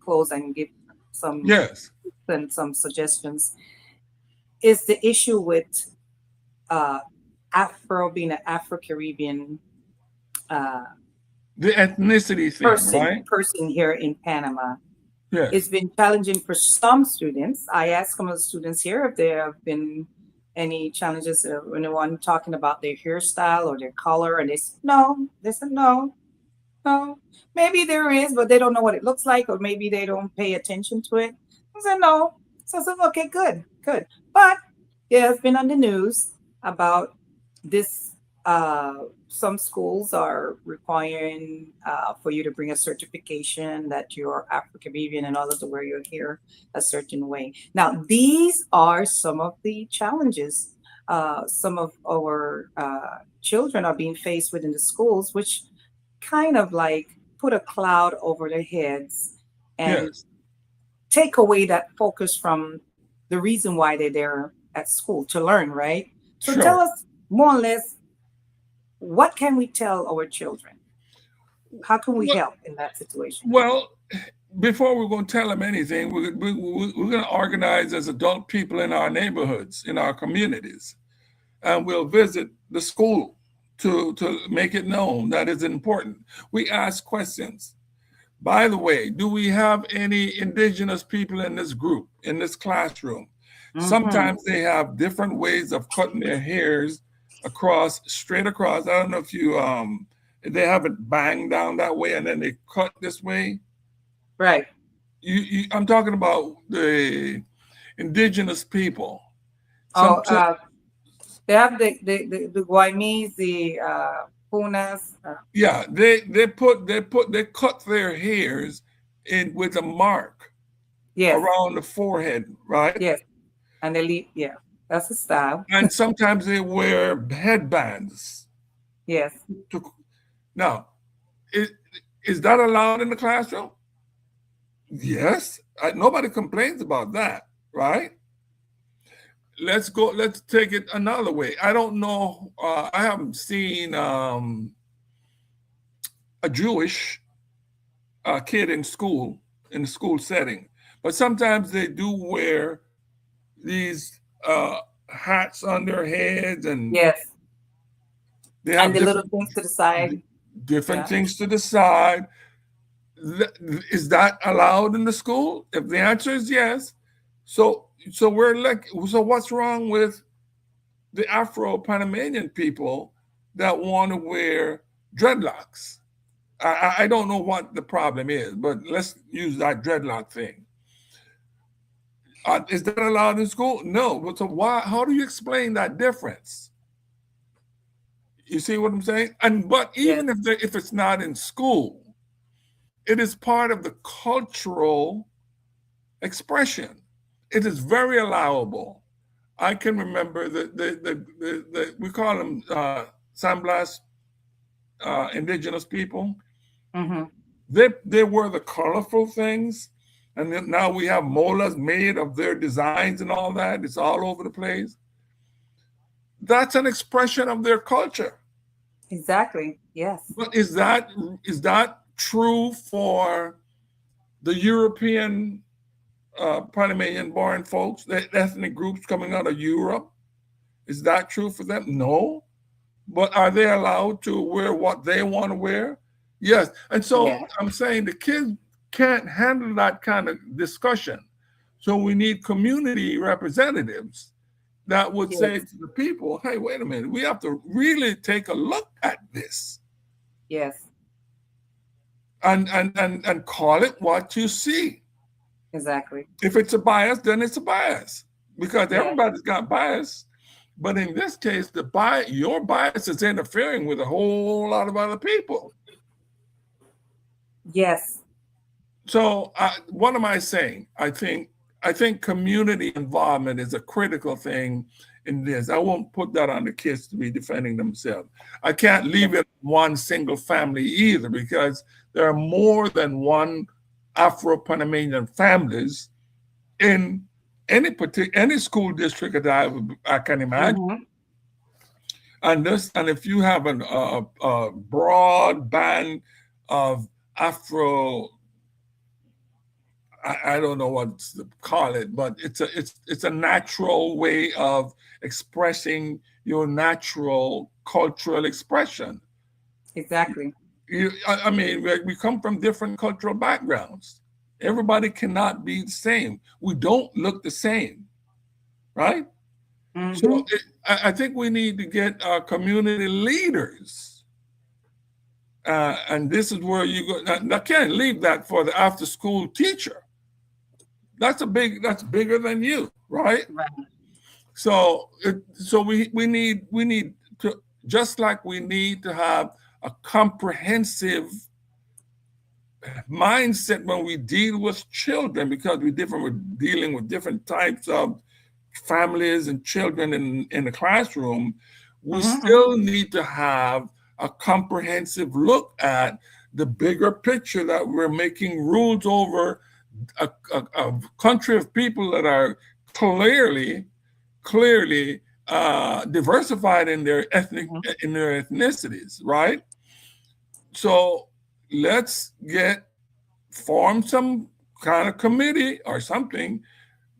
close and give some Yes. some suggestions, is the issue with uh, Afro being an Afro Caribbean uh, The ethnicity thing, right? person here in Panama. It's Yes. been challenging for some students. I asked some of the students here if there have been any challenges, anyone talking about their hairstyle or their color, and they said no. They said no, no. Maybe there is, but they don't know what it looks like, or maybe they don't pay attention to it. I said no. So I said, okay, good, good. But yeah, it's been on the news about this. Some schools are requiring for you to bring a certification that you're African Caribbean in order to wear your hair a certain way. Now, these are some of the challenges some of our children are being faced with in the schools, which kind of like put a cloud over their heads and Yes. take away that focus from the reason why they're there at school to learn, right? So tell Sure. us more or less, what can we tell our children? How can we Well, help in that situation? well, before we're going to tell them anything, we're going to organize as adult people in our neighborhoods, in our communities, and we'll visit the school to make it known that is important. We ask questions. By the way, do we have any indigenous people in this group, in this classroom? Mm-hmm. Sometimes they have different ways of cutting their hairs across, straight across. I don't know if they have it banged down that way and then they cut this way. Right. I'm talking about the indigenous people. Oh, Some, they have the Guaymis, the Punas. yeah, they cut their hairs in with a mark Yes, around the forehead, right? yes. And they leave, yeah, that's a style. And sometimes they wear headbands. Yes, To, now, is, is that allowed in the classroom? Yes. Nobody complains about that, right? Let's go. Let's take it another way. I don't know. I haven't seen a Jewish kid in school, in the school setting, but sometimes they do wear these hats on their heads, and yes. they And have the little things to the side. different Yeah. things to decide. Is that allowed in the school? If the answer is yes, so we're like, so what's wrong with the Afro Panamanian people that want to wear dreadlocks? I don't know what the problem is, but let's use that dreadlock thing. Is that allowed in school? No. But so why? How do you explain that difference? You see what I'm saying? And but Yes, even if it's not in school, it is part of the cultural expression. It is very allowable. I can remember the we call them San Blas indigenous people. mm-hmm. They were the colorful things, and then now we have molas made of their designs and all that. It's all over the place. That's an expression of their culture. Exactly. Yes, But is that true for the European Panamanian born folks, the ethnic groups coming out of Europe? Is that true for them? No. But are they allowed to wear what they want to wear? Yes. And so yeah, I'm saying the kids can't handle that kind of discussion. So we need community representatives that would say yes, to the people, hey, wait a minute, we have to really take a look at this yes, and call it what you see. exactly. If it's a bias, then it's a bias because Yeah, everybody's got bias. But in this case, your bias is interfering with a whole lot of other people. yes, So what am I saying? I think community involvement is a critical thing in this. I won't put that on the kids to be defending themselves. I can't leave it one single family either, because there are more than one Afro-Panamanian families in any school district that I can imagine. Mm-hmm. And if you have a broad band of Afro, I don't know what to call it, but it's a natural way of expressing your natural cultural expression. Exactly. I mean, we come from different cultural backgrounds. Everybody cannot be the same. We don't look the same, right? Mm-hmm. So I think we need to get our community leaders, and this is where you go. I can't leave that for the after-school teacher. That's bigger than you, right? Right. So we need to, just like we need to have a comprehensive mindset when we deal with children, because we're dealing with different types of families and children in the classroom. We Mm-hmm. still need to have a comprehensive look at the bigger picture, that we're making rules over a country of people that are clearly diversified in their ethnicities, right? So let's form some kind of committee or something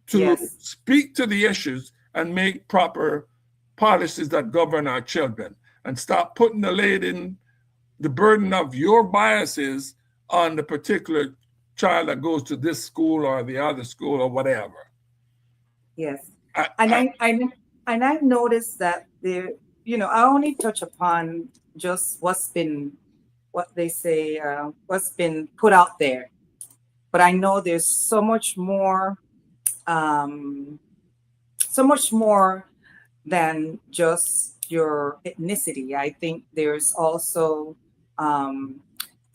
to Yes. speak to the issues and make proper policies that govern our children, and stop putting the burden of your biases on the particular child that goes to this school or the other school or whatever. Yes. I, And I, I noticed that there, I only touch upon just what they say, what's been put out there. But I know there's um, so much more than just your ethnicity. I think there's also, um,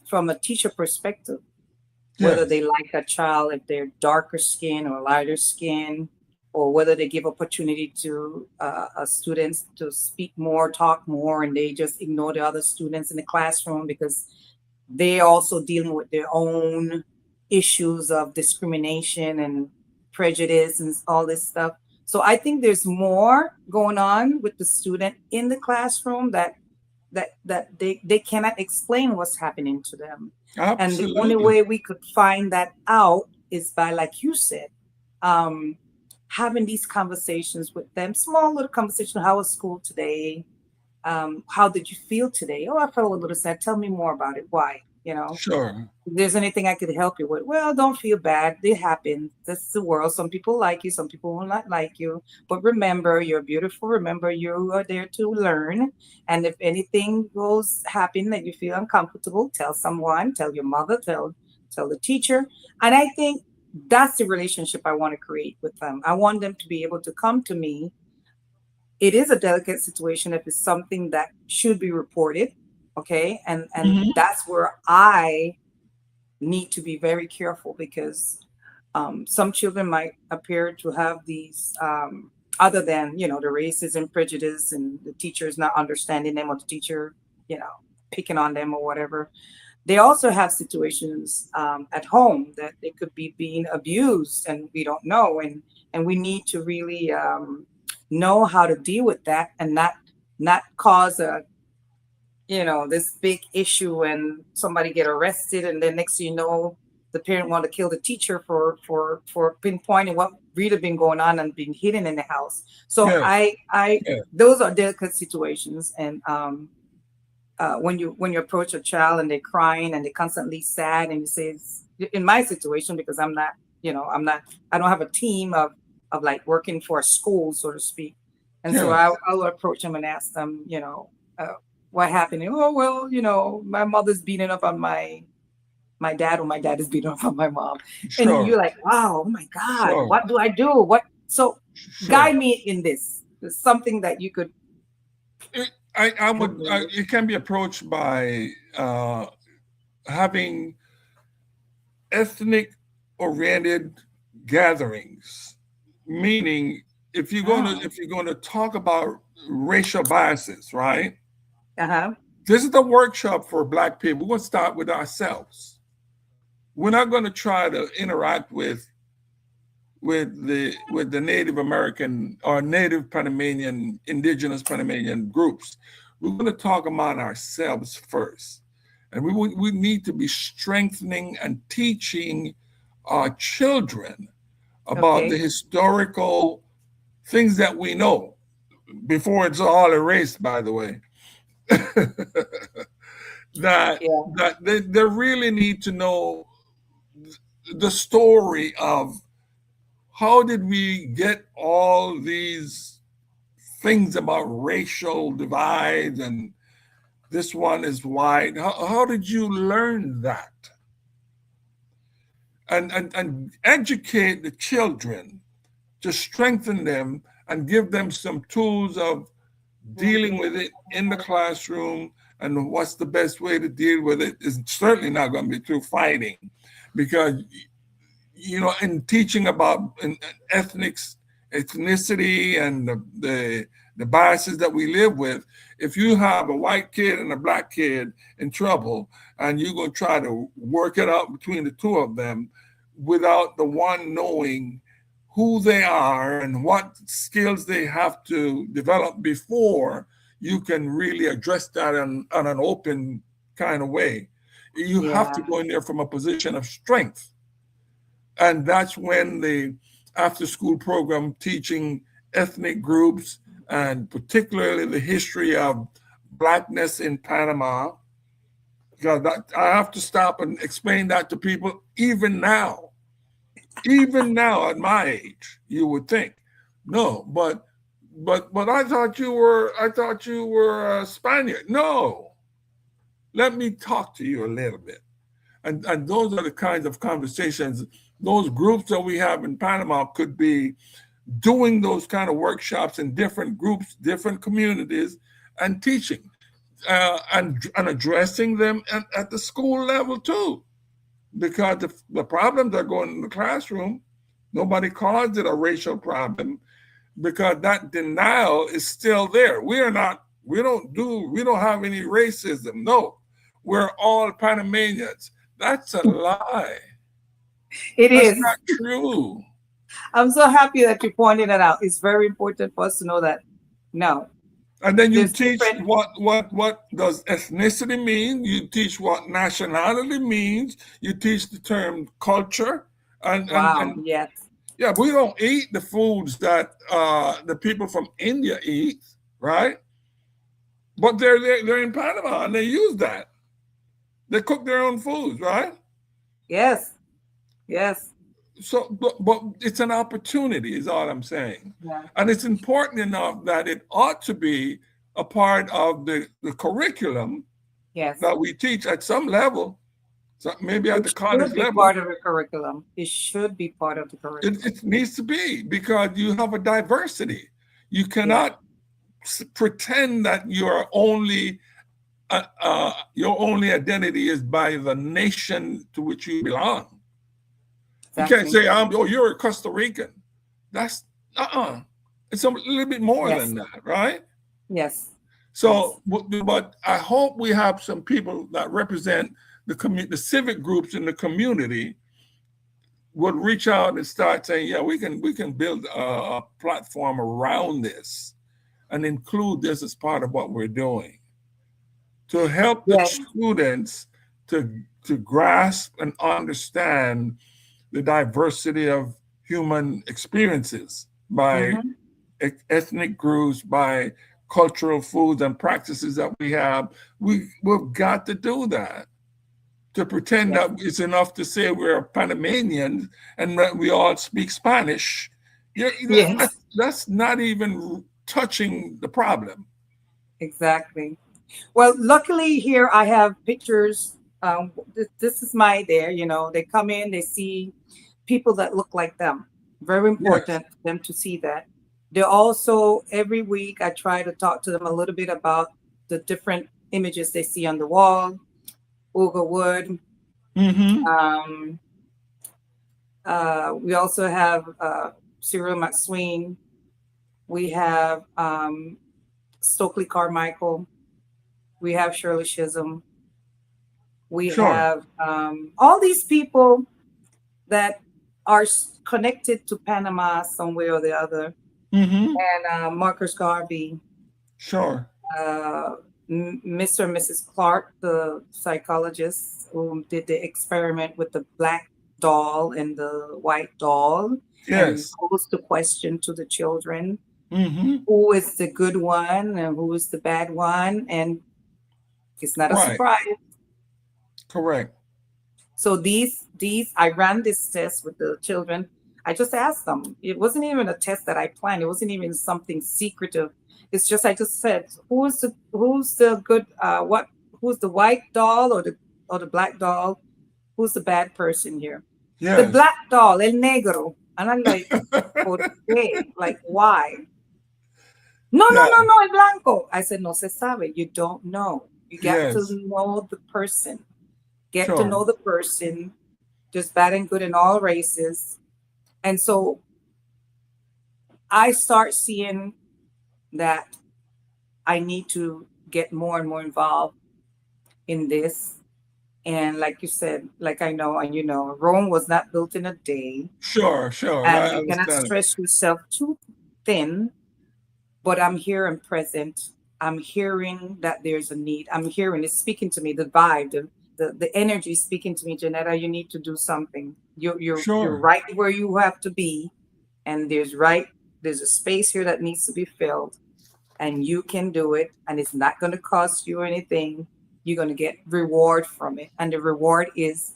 from a teacher perspective, whether yes, they like a child if they're darker skin or lighter skin, or whether they give opportunity to students to speak more, talk more, and they just ignore the other students in the classroom because they're also dealing with their own issues of discrimination and prejudice and all this stuff. So I think there's more going on with the student in the classroom that they cannot explain what's happening to them. And the only absolutely. way we could find that out is by, like you said, um, having these conversations with them, small little conversation. How was school today? How did you feel today? Oh, I felt a little sad. Tell me more about it. Why? Sure. If there's anything I could help you with, well, don't feel bad. It happens. That's the world. Some people like you, some people will not like you. But remember, you're beautiful. Remember, you are there to learn. And if anything goes happen that you feel uncomfortable, tell someone, tell your mother, tell the teacher. And I think that's the relationship I want to create with them. I want them to be able to come to me. It is a delicate situation if it's something that should be reported. Okay. And Mhm. that's where I need to be very careful, because some children might appear to have these, other than the racism, prejudice, and the teachers not understanding them, or the teacher you know picking on them or whatever. They also have situations at home that they could be being abused, and we don't know, and we need to really know how to deal with that, and not cause this big issue and somebody get arrested, and then next thing you know, the parent want to kill the teacher for pinpointing what really been going on and being hidden in the house. So Yes. I Yes. those are delicate situations. And when you approach a child and they're crying and they're constantly sad, and you say, in my situation, because I don't have a team of like working for a school, so to speak. And so Yes. I'll approach them and ask them, what happened. Oh, well, my mother's beating up on my dad, or my dad is beating up on my mom. And Sure. you're like, wow, oh my God, Sure. what do I do? So Sure. guide me in this. It's something that you could I help would. me with. It can be approached by having ethnic oriented gatherings, meaning if you're Oh. going to talk about racial biases, right? Uh-huh. This is the workshop for Black people. We're going to start with ourselves. We're not going to try to interact with the Native American or Native Panamanian, indigenous Panamanian groups. We're going to talk about ourselves first. And we need to be strengthening and teaching our children about the Okay. historical things that we know before it's all erased, by the way. that Yeah. they really need to know the story of how did we get all these things about racial divides and this one is white. How did you learn that? And educate the children to strengthen them and give them some tools of dealing with it in the classroom, and what's the best way to deal with it is certainly not going to be through fighting, because in teaching about ethnicity and the biases that we live with, if you have a white kid and a Black kid in trouble and you're going to try to work it out between the two of them without the one knowing who they are and what skills they have to develop before you can really address that on an open kind of way. You have to Yeah. go in there from a position of strength. And that's when the after school program teaching ethnic groups and particularly the history of Blackness in Panama, because I have to stop and explain that to people even now. Even now at my age, you would think, no, but I thought you were a Spaniard. No, let me talk to you a little bit. And those are the kinds of conversations, those groups that we have in Panama could be doing those kind of workshops in different groups, different communities, and teaching and addressing them at the school level too. Because the problems are going in the classroom. Nobody calls it a racial problem because that denial is still there. We don't have any racism. No, we're all Panamanians. That's a lie. It That's is. not true. I'm so happy that you pointed that out. It's very important for us to know that no, And then you there's teach different. what does ethnicity mean? You teach what nationality means. You teach the term culture, Wow. and Yes. yeah, we don't eat the foods that the people from India eat, right? But they're in Panama and they use that. They cook their own foods, right? Yes. Yes. So, but it's an opportunity, is all I'm saying, Yeah. and it's important enough that it ought to be a part of the curriculum Yes. that we teach at some level, so maybe at It the college should be level. part of the curriculum. It should be part of the curriculum. It needs to be because you have a diversity. You Yeah. cannot pretend that your only identity is by the nation to which you belong. You can't Exactly. say, you're a Costa Rican. That's It's a little bit more Yes. than that, right? Yes. Yes. So, but I hope we have some people that represent the civic groups in the community would reach out and start saying, yeah, we can build a platform around this and include this as part of what we're doing to help the Yes. students to grasp and understand the diversity of human experiences by Hmm. ethnic groups, by cultural foods and practices that we have. We've got to do that. To pretend Yes. that it's enough to say we're Panamanians and that we all speak Spanish, Yes. that's not even touching the problem. Exactly. Well, luckily here I have pictures. This is my there. They come in, they see people that look like them. Very Yes. important for them to see that. They also every week I try to talk to them a little bit about the different images they see on the wall. Uga Wood. Mm-hmm. We also have Cyril McSween. We have Stokely Carmichael. We have Shirley Chisholm. We Sure. have all these people that are connected to Panama some way or the other. Mm-hmm. And Marcus Garvey, Sure. uh, Mr. and Mrs. Clark, the psychologist who did the experiment with the black doll and the white doll and Yes. posed the question to the children, Mm-hmm. who is the good one and who is the bad one? And it's not a Right. surprise. Correct. So these I ran this test with the children. I just asked them. It wasn't even a test that I planned. It wasn't even something secretive. It's just I just said, who's the good what who's the white doll or the black doll? Who's the bad person here? The Yes. black doll, el negro. And I'm like, okay, like why? No, no, Yeah. no, no, el blanco. I said, no se sabe. You don't know. You got to Yes. know the person. Get to Sure. know the person. There's bad and good in all races. And so I start seeing that I need to get more and more involved in this. And like you said, like I know, and you know, Rome was not built in a day, Sure. Sure. and I you cannot understand. stretch yourself too thin. But I'm here and present. I'm hearing that there's a need. I'm hearing it's speaking to me, the vibe, the energy is speaking to me, Janetta, you need to do something. You're Sure. right where you have to be, and there's a space here that needs to be filled, and you can do it, and it's not going to cost you anything. You're going to get reward from it, and the reward is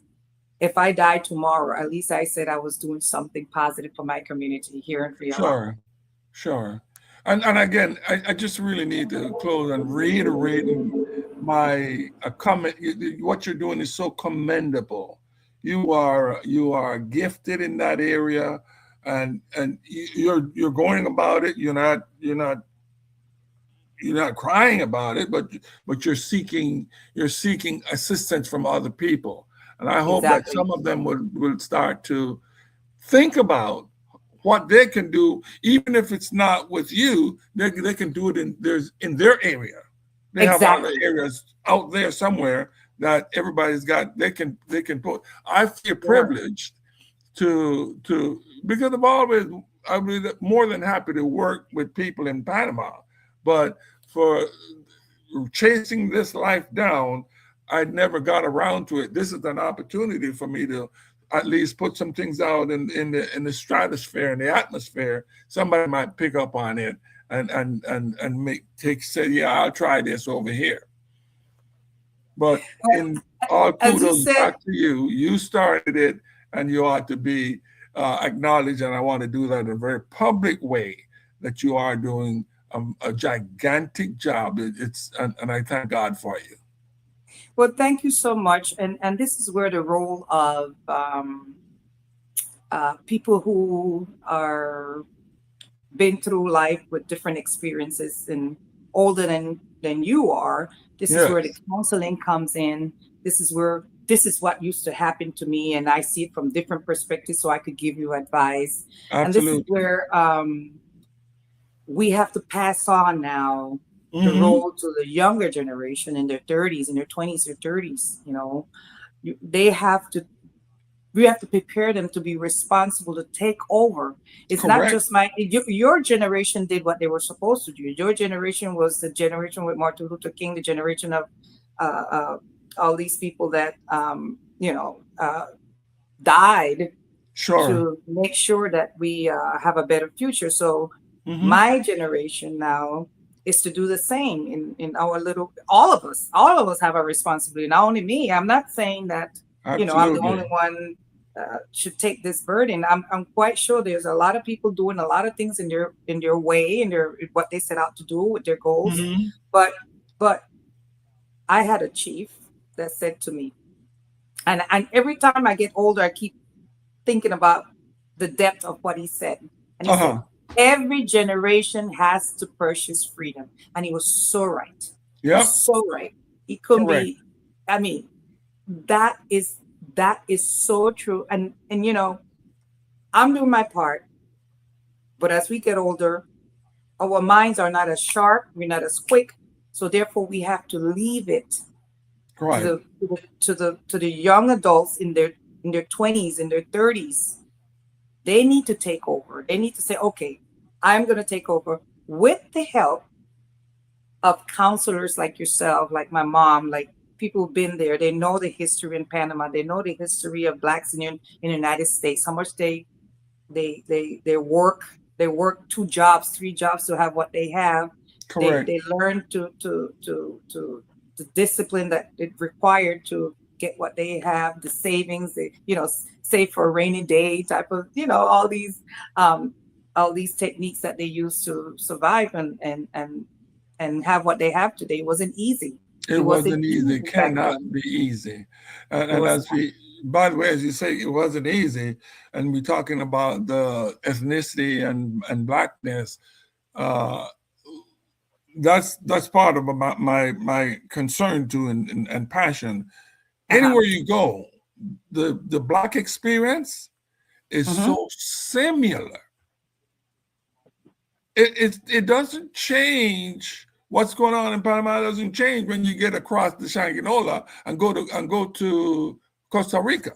if I die tomorrow, at least I said I was doing something positive for my community here in Fiala. Sure. Sure. And again, I just really need to close and reiterating my comment. What you're doing is so commendable. You are gifted in that area, and you're going about it. You're not crying about it, but you're seeking assistance from other people. And I hope that Exactly. some of them will start to think about what they can do, even if it's not with you. They can do it in their area. They have other Exactly. areas out there somewhere that everybody's got. They can put. I feel Sure. privileged to because I've been more than happy to work with people in Panama, but for chasing this life down, I never got around to it. This is an opportunity for me to at least put some things out in the stratosphere, in the atmosphere. Somebody might pick up on it and say, yeah, I'll try this over here. But Well, in all as you kudos said, back to you. You started it, and you ought to be acknowledged. And I want to do that in a very public way, that you are doing a gigantic job. And I thank God for you. well, thank you so much. And this is where the role of people who are been through life with different experiences and older than you are. This is where the Yes, counseling comes in. This is what used to happen to me, and I see it from different perspectives, so I could give you advice. And this is absolutely. where we have to pass on now the Hmm. role to the younger generation in their 30s, in their 20s or 30s. They have to we have to prepare them to be responsible to take over. It's not Correct. just your generation did what they were supposed to do. Your generation was the generation with Martin Luther King, the generation of uh, uh, all these people that died Sure. to make sure that we have a better future. So Hmm. my generation now is to do the same in our little. All of us have a responsibility. Not only me. I'm not saying that I'm the only Absolutely. one should take this burden. I'm quite sure there's a lot of people doing a lot of things in their way, in their what they set out to do with their goals. Hmm. But but I had a chief that said to me, and every time I get older, I keep thinking about the depth of what he said. And he said, Uh-huh. every generation has to purchase freedom. And he was so right. He was Yep. so right. He couldn't Correct. be, I mean, that is that is so true. And I'm doing my part, but as we get older, our minds are not as sharp, we're not as quick, so therefore we have to leave it Right. to the young adults in their 20s, in their 30s. They need to take over. They need to say, okay, I'm going to take over with the help of counselors like yourself, like my mom, like people who've been there. They know the history in Panama. They know the history of blacks in the United States, how much they work 2 jobs, 3 jobs to have what they have. Correct. They learn to the discipline that it required to get what they have, the savings, they, save for a rainy day type of, all these techniques that they use to survive and have what they have today. It wasn't easy. It wasn't easy. It cannot be easy. And as by the way, as you say, it wasn't easy. And we're talking about the ethnicity and blackness. That's part of my concern too and passion. Anywhere you go, the black experience is so similar. It doesn't change. What's going on in Panama doesn't change when you get across the Shanghai and go to Costa Rica.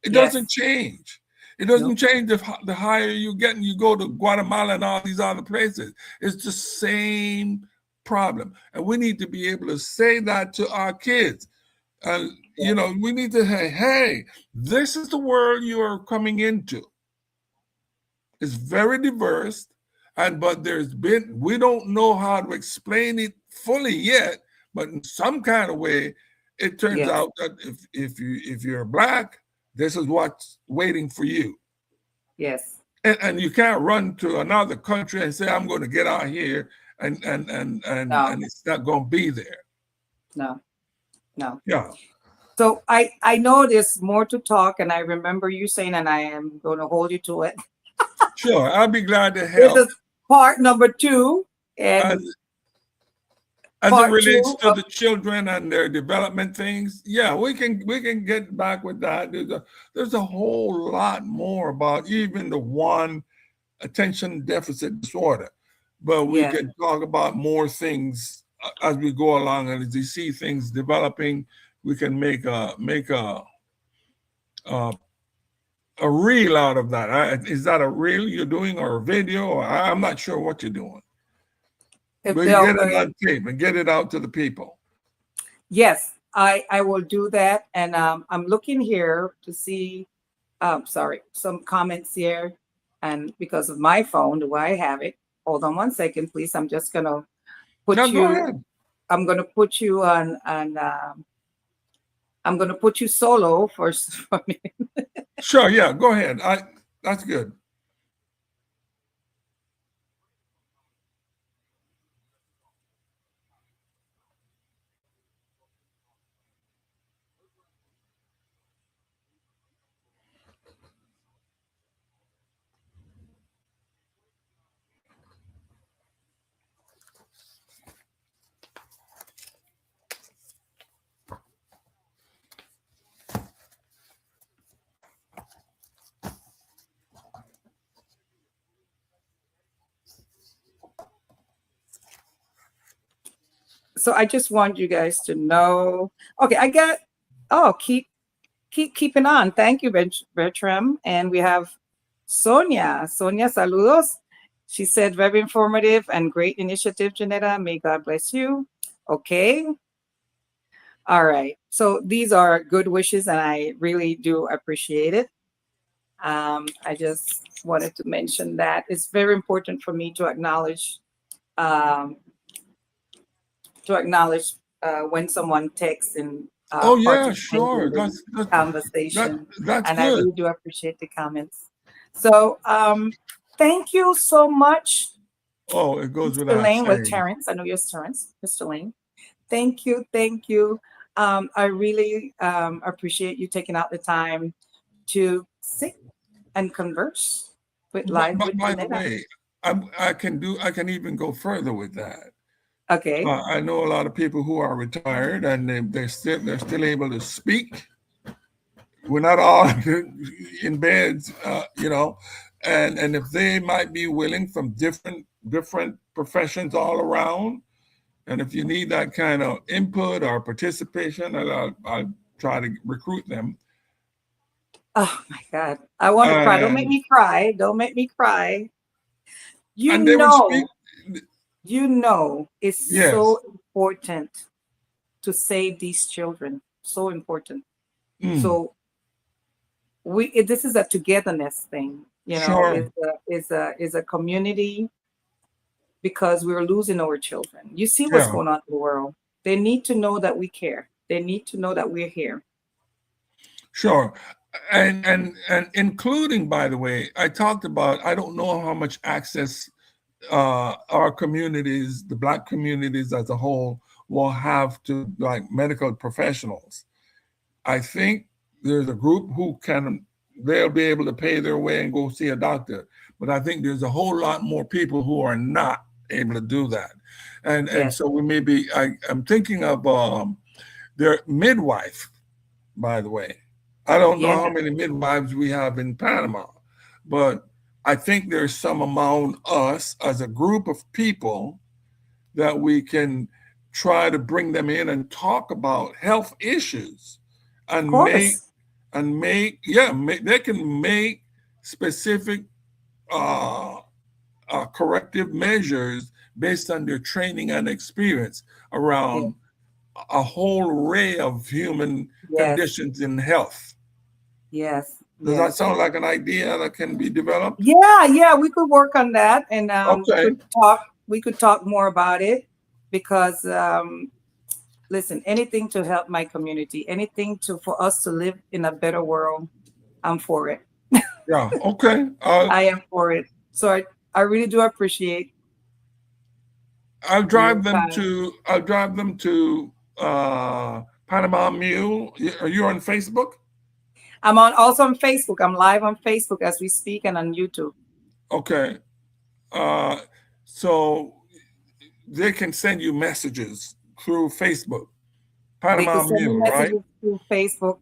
It doesn't change. It doesn't change the higher you get and you go to Guatemala and all these other places. It's the same problem. And we need to be able to say that to our kids. And, we need to say, hey, this is the world you are coming into. It's very diverse. But we don't know how to explain it fully yet, but in some kind of way, it turns out that if you're black, this is what's waiting for you. Yes. And you can't run to another country and say, I'm going to get out here and it's not going to be there. No. Yeah. So I know there's more to talk, and I remember you saying, and I am going to hold you to it. Sure, I'll be glad to help. This is part number 2. And as it relates to the children and their development things, we can get back with that. There's a whole lot more about even the one attention deficit disorder, but we can talk about more things as we go along, and as you see things developing, we can make a reel out of that. Is that a reel you're doing or a video? Or I'm not sure what you're doing. But get it on tape and get it out to the people. Yes, I will do that. And I'm looking here to see, some comments here. And because of my phone, the way I have it, hold on one second, please. I'm just going to put I'm going to put you on I'm going to put you solo first for me. Sure, yeah, go ahead. That's good. So I just want you guys to know. Okay, I got. Keep keeping on. Thank you, Bertram. And we have Sonia. Sonia, saludos. She said, very informative and great initiative, Janetta. May God bless you. Okay. All right. So these are good wishes, and I really do appreciate it. I just wanted to mention that it's very important for me to acknowledge when someone texts and sure. That's conversation. That's and good. I really do appreciate the comments. So thank you so much. Oh, it goes Mr. without Lane, saying. with Terrence. I know you're Terrence, Mr. Lane. Thank you. I really appreciate you taking out the time to sit and converse with live. By the way, I can even go further with that. Okay. I know a lot of people who are retired and they're still able to speak. We're not all in beds, and if they might be willing from different different professions all around. And if you need that kind of input or participation, I'll try to recruit them. Oh my God. I want to cry. Don't make And, me cry. Don't make me cry. You and they would speak. know, it's Yes. so important to save these children. So important. Mm, So this is a togetherness thing, sure. is a community, because we're losing our children. You see what's Yeah. going on in the world. They need to know that we care. They need to know that we're here. Sure. And including, by the way, I talked about, I don't know how much access our communities, the Black communities as a whole, will have to like medical professionals. I think there's a group who they'll be able to pay their way and go see a doctor. But I think there's a whole lot more people who are not able to do that. And Yes. so I'm thinking of their midwife, by the way. I don't know Yeah. how many midwives we have in Panama, but I think there's some among us as a group of people that we can try to bring them in and talk about health issues Of and course. they can make specific uh, corrective measures based on their training and experience Yeah. around a whole array of human Yes. conditions in health. Yes. Does that Yes. sound like an idea that can be developed? Yeah, we could work on that, and Okay. we could talk more about it, because listen, anything to help my community, anything for us to live in a better world, I'm for it. Yeah. Okay. I am for it. So I really do appreciate I'll your drive them time. to Panama Mule. Are you on Facebook? I'm also on Facebook. I'm live on Facebook as we speak, and on YouTube. Okay. So they can send you messages through Facebook. They could Panama send me Mule, right? messages through Facebook,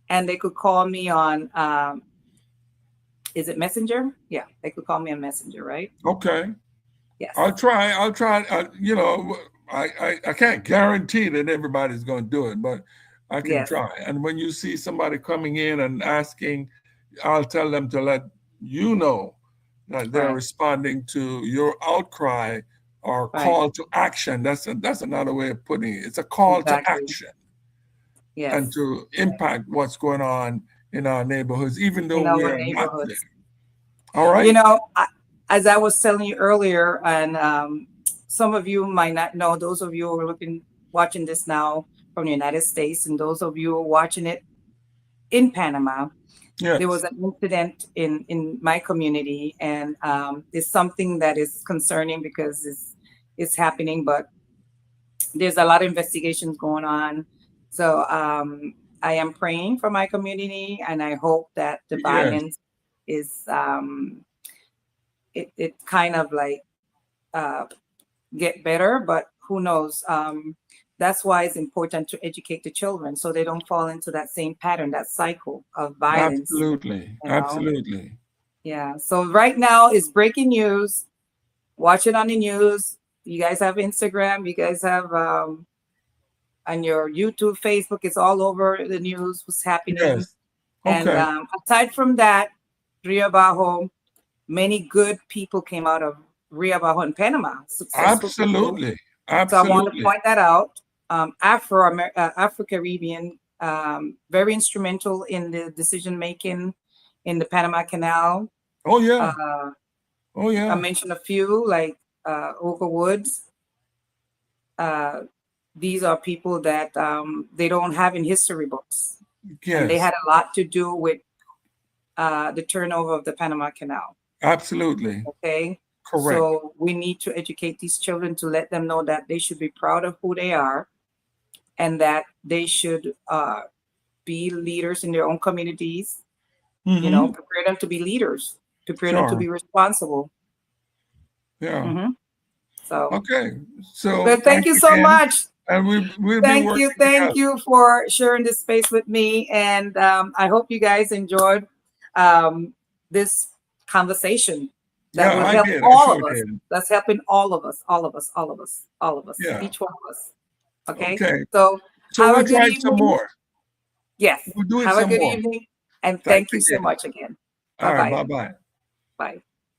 and they could call me on is it Messenger? Yeah, they could call me on Messenger, right? Okay. Yes. I'll try. I can't guarantee that everybody's going to do it, but I can Yes. try. And when you see somebody coming in and asking, I'll tell them to let you know that they're Right. responding to your outcry or Right. call to action. That's another way of putting it. It's a call to Exactly. action Yes. and to impact what's going on in our neighborhoods, even though In our we are not there. neighborhoods. All right. As I was telling you earlier, and some of you might not know, those of you who are watching this now from the United States, and those of you who are watching it in Panama, Yes. there was an incident in my community, and it's something that is concerning because it's happening, but there's a lot of investigations going on. So I am praying for my community, and I hope that the Yes. violence is it kind of like get better, but who knows? That's why it's important to educate the children so they don't fall into that same pattern, that cycle of violence. Absolutely. you know? Absolutely. Yeah. So right now it's breaking news. Watch it on the news. You guys have Instagram. You guys have on your YouTube, Facebook. It's all over the news. What's happening? Yes. And Okay. aside from that, Rio Bajo, many good people came out of Rio Bajo in Panama. Successful people. Absolutely. So I want to Absolutely. point that out. Afro-Caribbean, very instrumental in the decision making in the Panama Canal. Oh yeah. Oh I yeah. mentioned a few, like Oka Woods. These are people that they don't have in history books, and they Yes. had a lot to do with the turnover of the Panama Canal. Absolutely. Okay. Correct. So we need to educate these children to let them know that they should be proud of who they are, and that they should be leaders in their own communities. Mhm. Prepare them to be leaders, prepare them to Sure. be responsible. Yeah. Mhm. So, Okay. So but thank you so again, much. and we'll be Thank working you for sharing this space with me, and I hope you guys enjoyed this conversation. That Yeah, will I help did. I all sure of us. did. That's helping all of us, all of us, all of us, all of us, Yeah. each one of us. Okay. Okay. So So have we'll a good try it some evening. more. Yes. We'll do it Have a some good more. evening. And Thanks thank you so again. much again. All right. Bye-bye. Bye-bye. Bye.